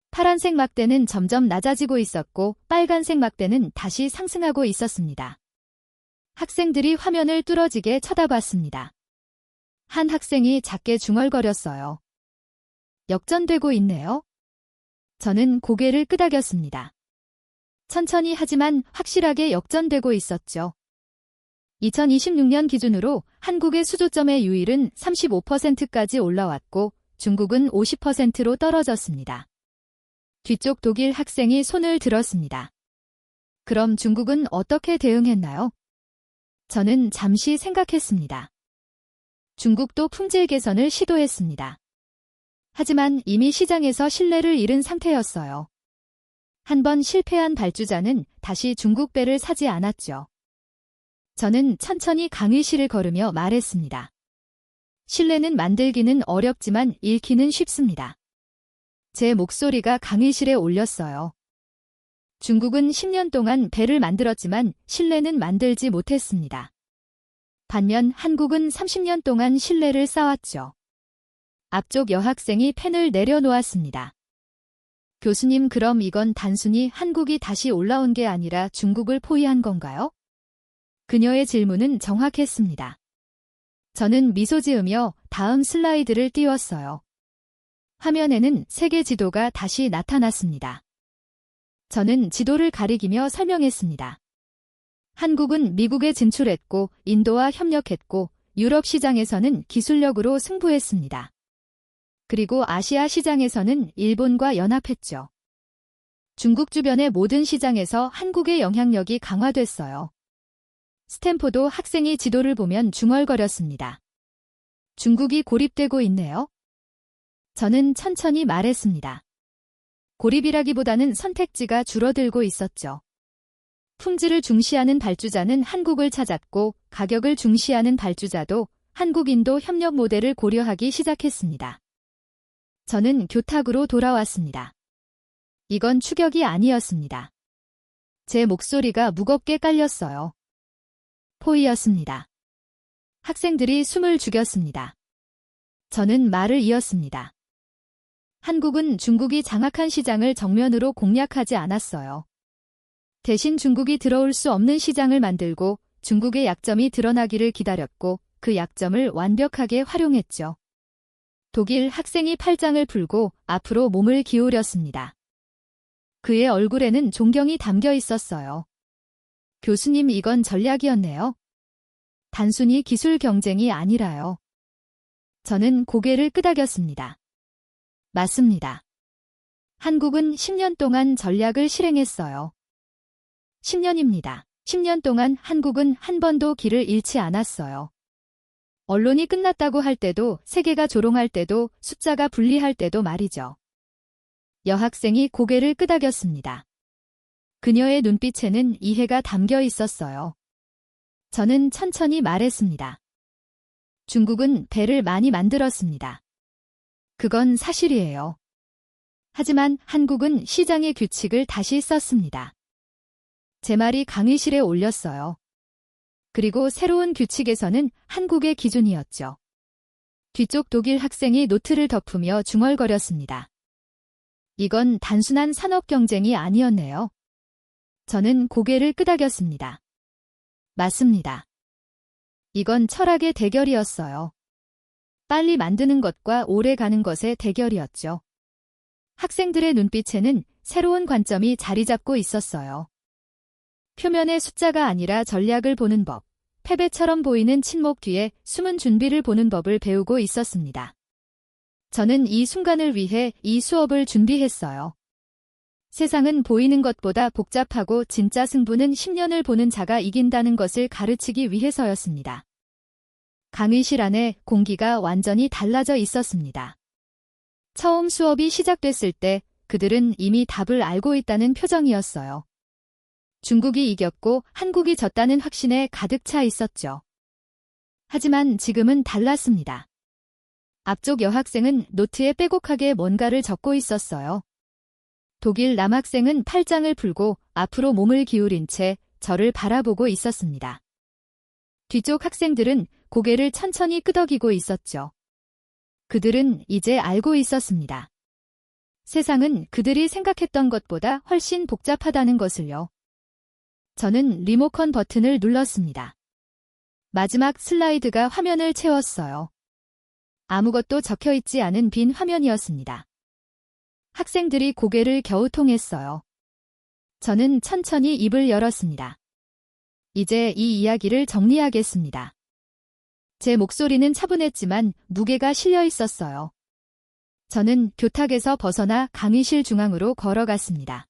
파란색 막대는 점점 낮아지고 있었고 빨간색 막대는 다시 상승하고 있었습니다. 학생들이 화면을 뚫어지게 쳐다봤습니다. 한 학생이 작게 중얼거렸어요. 역전되고 있네요. 저는 고개를 끄덕였습니다. 천천히 하지만 확실하게 역전되고 있었죠. 2026년 기준으로 한국의 수조점의 유일은 35%까지 올라왔고 중국은 50%로 떨어졌습니다. 뒤쪽 독일 학생이 손을 들었습니다. 그럼 중국은 어떻게 대응했나요? 저는 잠시 생각했습니다. 중국도 품질 개선을 시도했습니다. 하지만 이미 시장에서 신뢰를 잃은 상태였어요. 한번 실패한 발주자는 다시 중국 배를 사지 않았죠. 저는 천천히 강의실을 걸으며 말했습니다. 신뢰는 만들기는 어렵지만 잃기는 쉽습니다. 제 목소리가 강의실에 울렸어요. 중국은 10년 동안 배를 만들었지만 신뢰는 만들지 못했습니다. 반면 한국은 30년 동안 신뢰를 쌓았죠. 앞쪽 여학생이 펜을 내려놓았습니다. 교수님, 그럼 이건 단순히 한국이 다시 올라온 게 아니라 중국을 포위한 건가요? 그녀의 질문은 정확했습니다. 저는 미소 지으며 다음 슬라이드를 띄웠어요. 화면에는 세계 지도가 다시 나타났습니다. 저는 지도를 가리키며 설명했습니다. 한국은 미국에 진출했고 인도와 협력했고 유럽 시장에서는 기술력으로 승부했습니다. 그리고 아시아 시장에서는 일본과 연합했죠. 중국 주변의 모든 시장에서 한국의 영향력이 강화됐어요. 스탠포드 학생이 지도를 보면 중얼거렸습니다. 중국이 고립되고 있네요. 저는 천천히 말했습니다. 고립이라기보다는 선택지가 줄어들고 있었죠. 품질을 중시하는 발주자는 한국을 찾았고 가격을 중시하는 발주자도 한국-인도 협력 모델을 고려하기 시작했습니다. 저는 교탁으로 돌아왔습니다. 이건 추격이 아니었습니다. 제 목소리가 무겁게 깔렸어요. 포위였습니다. 학생들이 숨을 죽였습니다. 저는 말을 이었습니다. 한국은 중국이 장악한 시장을 정면으로 공략하지 않았어요. 대신 중국이 들어올 수 없는 시장을 만들고 중국의 약점이 드러나기를 기다렸고 그 약점을 완벽하게 활용했죠. 독일 학생이 팔짱을 풀고 앞으로 몸을 기울였습니다. 그의 얼굴에는 존경이 담겨 있었어요. 교수님, 이건 전략이었네요. 단순히 기술 경쟁이 아니라요. 저는 고개를 끄덕였습니다. 맞습니다. 한국은 10년 동안 전략을 실행했어요. 10년입니다. 10년 동안 한국은 한 번도 길을 잃지 않았어요. 언론이 끝났다고 할 때도, 세계가 조롱할 때도, 숫자가 불리할 때도 말이죠. 여학생이 고개를 끄덕였습니다. 그녀의 눈빛에는 이해가 담겨 있었어요. 저는 천천히 말했습니다. 중국은 배를 많이 만들었습니다. 그건 사실이에요. 하지만 한국은 시장의 규칙을 다시 썼습니다. 제 말이 강의실에 올렸어요. 그리고 새로운 규칙에서는 한국의 기준이었죠. 뒤쪽 독일 학생이 노트를 덮으며 중얼거렸습니다. 이건 단순한 산업 경쟁이 아니었네요. 저는 고개를 끄덕였습니다. 맞습니다. 이건 철학의 대결이었어요. 빨리 만드는 것과 오래 가는 것의 대결이었죠. 학생들의 눈빛에는 새로운 관점이 자리 잡고 있었어요. 표면의 숫자가 아니라 전략을 보는 법, 패배처럼 보이는 침묵 뒤에 숨은 준비를 보는 법을 배우고 있었습니다. 저는 이 순간을 위해 이 수업을 준비했어요. 세상은 보이는 것보다 복잡하고 진짜 승부는 10년을 보는 자가 이긴다는 것을 가르치기 위해서였습니다. 강의실 안에 공기가 완전히 달라져 있었습니다. 처음 수업이 시작됐을 때 그들은 이미 답을 알고 있다는 표정이었어요. 중국이 이겼고 한국이 졌다는 확신에 가득 차 있었죠. 하지만 지금은 달랐습니다. 앞쪽 여학생은 노트에 빼곡하게 뭔가를 적고 있었어요. 독일 남학생은 팔짱을 풀고 앞으로 몸을 기울인 채 저를 바라보고 있었습니다. 뒤쪽 학생들은 고개를 천천히 끄덕이고 있었죠. 그들은 이제 알고 있었습니다. 세상은 그들이 생각했던 것보다 훨씬 복잡하다는 것을요. 저는 리모컨 버튼을 눌렀습니다. 마지막 슬라이드가 화면을 채웠어요. 아무것도 적혀있지 않은 빈 화면이었습니다. 학생들이 고개를 겨우통했어요. 저는 천천히 입을 열었습니다. 이제 이 이야기를 정리하겠습니다. 제 목소리는 차분했지만 무게가 실려 있었어요. 저는 교탁에서 벗어나 강의실 중앙으로 걸어갔습니다.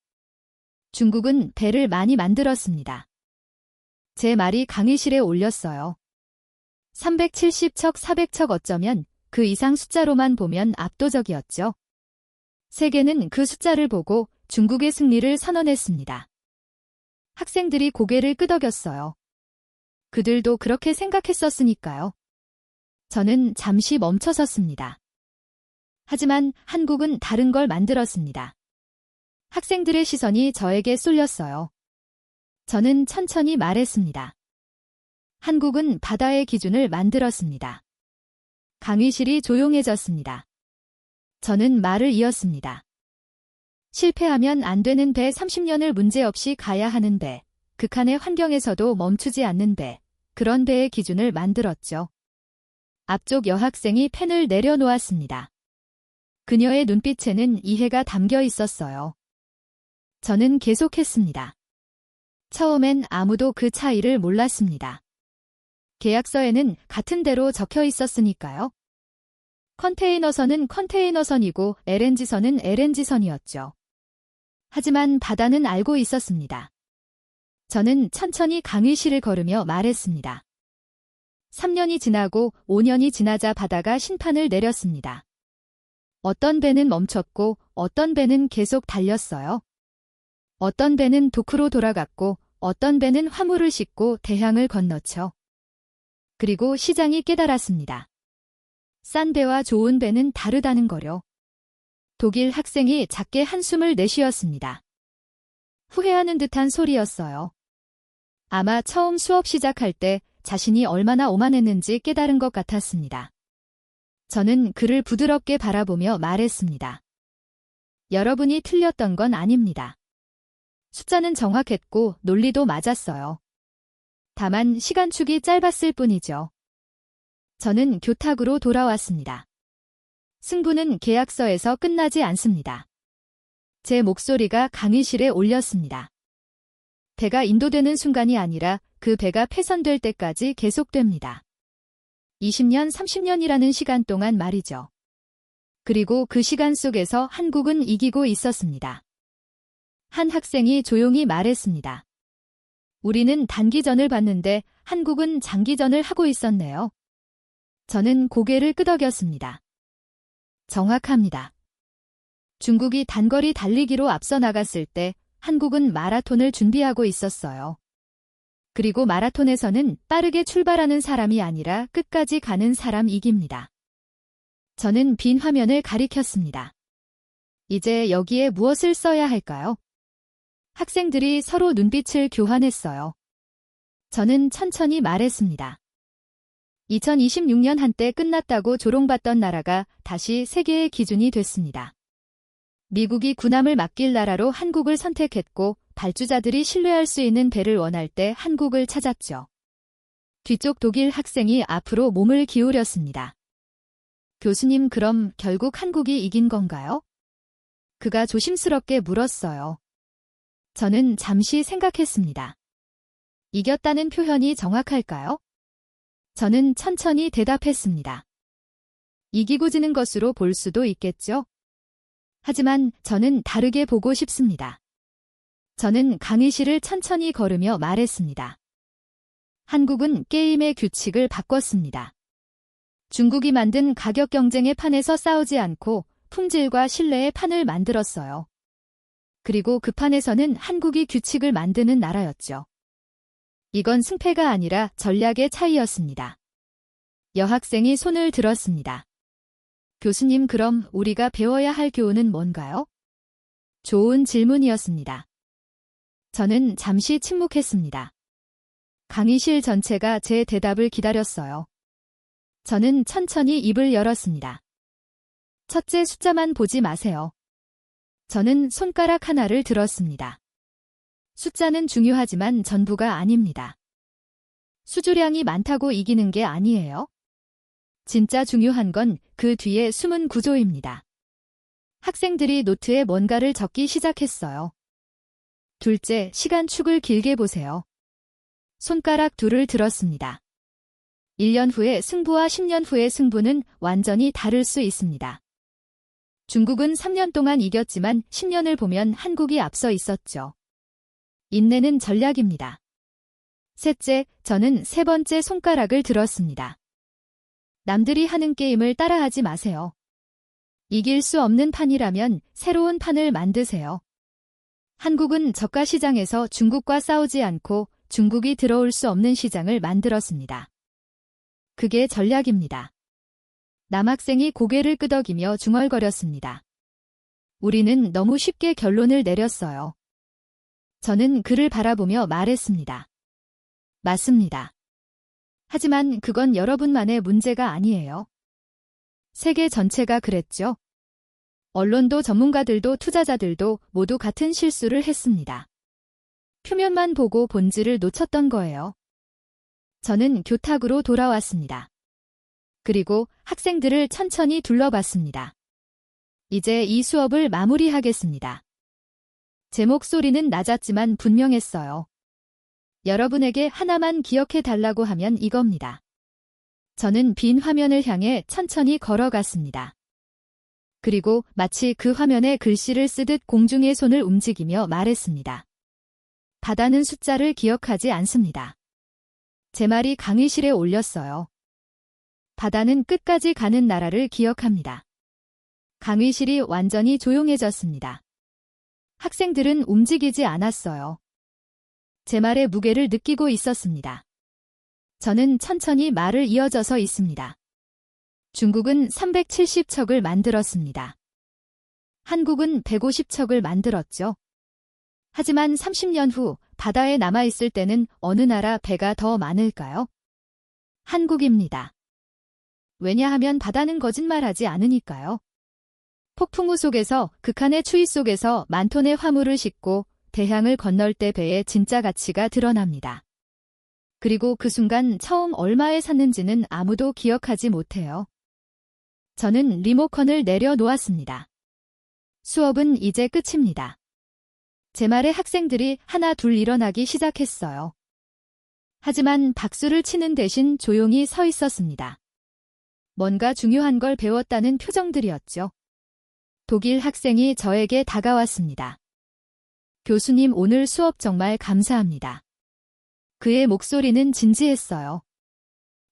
중국은 배를 많이 만들었습니다. 제 말이 강의실에 올렸어요. 370척, 400척, 어쩌면 그 이상 숫자로만 보면 압도적이었죠. 세계는 그 숫자를 보고 중국의 승리를 선언했습니다. 학생들이 고개를 끄덕였어요. 그들도 그렇게 생각했었으니까요. 저는 잠시 멈춰섰습니다. 하지만 한국은 다른 걸 만들었습니다. 학생들의 시선이 저에게 쏠렸어요. 저는 천천히 말했습니다. 한국은 바다의 기준을 만들었습니다. 강의실이 조용해졌습니다. 저는 말을 이었습니다. 실패하면 안 되는 배, 30년을 문제없이 가야 하는 배, 극한의 환경에서도 멈추지 않는 배, 그런 배의 기준을 만들었죠. 앞쪽 여학생이 펜을 내려놓았습니다. 그녀의 눈빛에는 이해가 담겨 있었어요. 저는 계속했습니다. 처음엔 아무도 그 차이를 몰랐습니다. 계약서에는 같은 대로 적혀 있었으니까요. 컨테이너선은 컨테이너선이고 LNG선은 LNG선이었죠. 하지만 바다는 알고 있었습니다. 저는 천천히 강의실을 걸으며 말했습니다. 3년이 지나고 5년이 지나자 바다가 심판을 내렸습니다. 어떤 배는 멈췄고 어떤 배는 계속 달렸어요. 어떤 배는 도크로 돌아갔고 어떤 배는 화물을 싣고 대양을 건너죠. 그리고 시장이 깨달았습니다. 싼 배와 좋은 배는 다르다는 거요. 독일 학생이 작게 한숨을 내쉬었습니다. 후회하는 듯한 소리였어요. 아마 처음 수업 시작할 때 자신이 얼마나 오만했는지 깨달은 것 같았습니다. 저는 그를 부드럽게 바라보며 말했습니다. 여러분이 틀렸던 건 아닙니다. 숫자는 정확했고 논리도 맞았어요. 다만 시간축이 짧았을 뿐이죠. 저는 교탁으로 돌아왔습니다. 승부는 계약서에서 끝나지 않습니다. 제 목소리가 강의실에 올렸습니다. 배가 인도되는 순간이 아니라 그 배가 폐선될 때까지 계속됩니다. 20년, 30년이라는 시간 동안 말이죠. 그리고 그 시간 속에서 한국은 이기고 있었습니다. 한 학생이 조용히 말했습니다. 우리는 단기전을 봤는데 한국은 장기전을 하고 있었네요. 저는 고개를 끄덕였습니다. 정확합니다. 중국이 단거리 달리기로 앞서 나갔을 때 한국은 마라톤을 준비하고 있었어요. 그리고 마라톤에서는 빠르게 출발하는 사람이 아니라 끝까지 가는 사람 이깁니다. 저는 빈 화면을 가리켰습니다. 이제 여기에 무엇을 써야 할까요? 학생들이 서로 눈빛을 교환했어요. 저는 천천히 말했습니다. 2026년 한때 끝났다고 조롱받던 나라가 다시 세계의 기준이 됐습니다. 미국이 군함을 맡길 나라로 한국을 선택했고 발주자들이 신뢰할 수 있는 배를 원할 때 한국을 찾았죠. 뒤쪽 독일 학생이 앞으로 몸을 기울였습니다. 교수님, 그럼 결국 한국이 이긴 건가요? 그가 조심스럽게 물었어요. 저는 잠시 생각했습니다. 이겼다는 표현이 정확할까요? 저는 천천히 대답했습니다. 이기고 지는 것으로 볼 수도 있겠죠? 하지만 저는 다르게 보고 싶습니다. 저는 강의실을 천천히 걸으며 말했습니다. 한국은 게임의 규칙을 바꿨습니다. 중국이 만든 가격 경쟁의 판에서 싸우지 않고 품질과 신뢰의 판을 만들었어요. 그리고 그 판에서는 한국이 규칙을 만드는 나라였죠. 이건 승패가 아니라 전략의 차이였습니다. 여학생이 손을 들었습니다. 교수님, 그럼 우리가 배워야 할 교훈은 뭔가요? 좋은 질문이었습니다. 저는 잠시 침묵했습니다. 강의실 전체가 제 대답을 기다렸어요. 저는 천천히 입을 열었습니다. 첫째, 숫자만 보지 마세요. 저는 손가락 하나를 들었습니다. 숫자는 중요하지만 전부가 아닙니다. 수주량이 많다고 이기는 게 아니에요. 진짜 중요한 건 그 뒤에 숨은 구조입니다. 학생들이 노트에 뭔가를 적기 시작했어요. 둘째, 시간축을 길게 보세요. 손가락 둘을 들었습니다. 1년 후의 승부와 10년 후의 승부는 완전히 다를 수 있습니다. 중국은 3년 동안 이겼지만 10년을 보면 한국이 앞서 있었죠. 인내는 전략입니다. 셋째, 저는 세 번째 손가락을 들었습니다. 남들이 하는 게임을 따라하지 마세요. 이길 수 없는 판이라면 새로운 판을 만드세요. 한국은 저가 시장에서 중국과 싸우지 않고 중국이 들어올 수 없는 시장을 만들었습니다. 그게 전략입니다. 남학생이 고개를 끄덕이며 중얼거렸습니다. 우리는 너무 쉽게 결론을 내렸어요. 저는 그를 바라보며 말했습니다. 맞습니다. 하지만 그건 여러분만의 문제가 아니에요. 세계 전체가 그랬죠. 언론도 전문가들도 투자자들도 모두 같은 실수를 했습니다. 표면만 보고 본질을 놓쳤던 거예요. 저는 교탁으로 돌아왔습니다. 그리고 학생들을 천천히 둘러봤습니다. 이제 이 수업을 마무리하겠습니다. 제 목소리는 낮았지만 분명했어요. 여러분에게 하나만 기억해 달라고 하면 이겁니다. 저는 빈 화면을 향해 천천히 걸어갔습니다. 그리고 마치 그 화면에 글씨를 쓰듯 공중에 손을 움직이며 말했습니다. 바다는 숫자를 기억하지 않습니다. 제 말이 강의실에 올렸어요. 바다는 끝까지 가는 나라를 기억합니다. 강의실이 완전히 조용해졌습니다. 학생들은 움직이지 않았어요. 제 말의 무게를 느끼고 있었습니다. 저는 천천히 말을 이어져서 있습니다. 중국은 370척을 만들었습니다. 한국은 150척을 만들었죠. 하지만 30년 후 바다에 남아있을 때는 어느 나라 배가 더 많을까요? 한국입니다. 왜냐하면 바다는 거짓말하지 않으니까요. 폭풍우 속에서 극한의 추위 속에서 만 톤의 화물을 싣고 대양을 건널 때 배의 진짜 가치가 드러납니다. 그리고 그 순간 처음 얼마에 샀는지는 아무도 기억하지 못해요. 저는 리모컨을 내려놓았습니다. 수업은 이제 끝입니다. 제 말에 학생들이 하나 둘 일어나기 시작했어요. 하지만 박수를 치는 대신 조용히 서 있었습니다. 뭔가 중요한 걸 배웠다는 표정들이었죠. 독일 학생이 저에게 다가왔습니다. 교수님, 오늘 수업 정말 감사합니다. 그의 목소리는 진지했어요.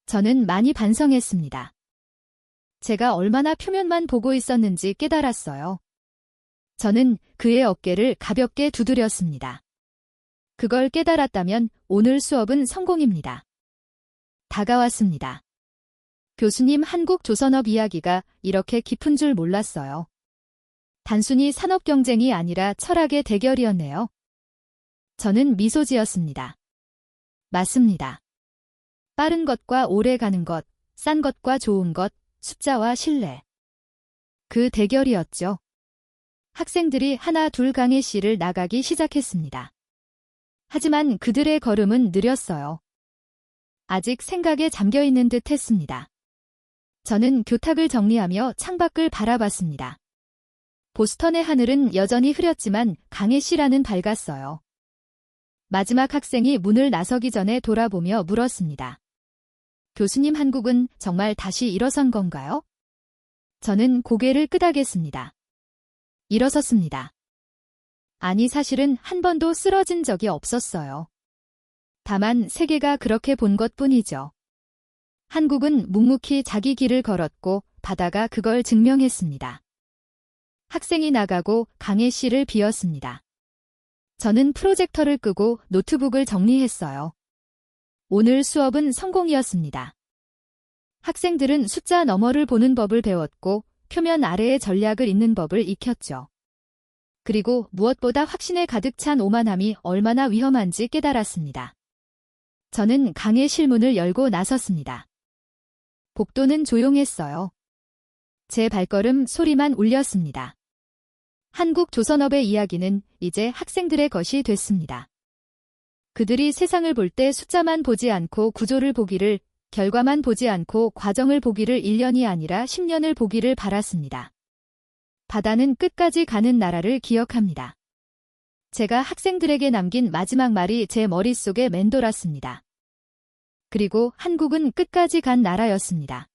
저는 많이 반성했습니다. 제가 얼마나 표면만 보고 있었는지 깨달았어요. 저는 그의 어깨를 가볍게 두드렸습니다. 그걸 깨달았다면 오늘 수업은 성공입니다. 다가왔습니다. 교수님, 한국 조선업 이야기가 이렇게 깊은 줄 몰랐어요. 단순히 산업 경쟁이 아니라 철학의 대결이었네요. 저는 미소 지었습니다. 맞습니다. 빠른 것과 오래 가는 것, 싼 것과 좋은 것, 숫자와 신뢰. 그 대결이었죠. 학생들이 하나 둘 강의 씨를 나가기 시작했습니다. 하지만 그들의 걸음은 느렸어요. 아직 생각에 잠겨있는 듯 했습니다. 저는 교탁을 정리하며 창밖을 바라봤습니다. 보스턴의 하늘은 여전히 흐렸지만 강혜 씨라는 밝았어요. 마지막 학생이 문을 나서기 전에 돌아보며 물었습니다. 교수님, 한국은 정말 다시 일어선 건가요? 저는 고개를 끄덕였습니다. 일어섰습니다. 아니, 사실은 한 번도 쓰러진 적이 없었어요. 다만 세계가 그렇게 본 것뿐이죠. 한국은 묵묵히 자기 길을 걸었고 바다가 그걸 증명했습니다. 학생이 나가고 강혜 씨를 비웠습니다. 저는 프로젝터를 끄고 노트북을 정리했어요. 오늘 수업은 성공이었습니다. 학생들은 숫자 너머를 보는 법을 배웠고 표면 아래의 전략을 잇는 법을 익혔죠. 그리고 무엇보다 확신에 가득 찬 오만함이 얼마나 위험한지 깨달았습니다. 저는 강의 실문을 열고 나섰습니다. 복도는 조용했어요. 제 발걸음 소리만 울렸습니다. 한국 조선업의 이야기는 이제 학생들의 것이 됐습니다. 그들이 세상을 볼 때 숫자만 보지 않고 구조를 보기를, 결과만 보지 않고 과정을 보기를 1년이 아니라 10년을 보기를 바랐습니다. 바다는 끝까지 가는 나라를 기억합니다. 제가 학생들에게 남긴 마지막 말이 제 머릿속에 맴돌았습니다. 그리고 한국은 끝까지 간 나라였습니다.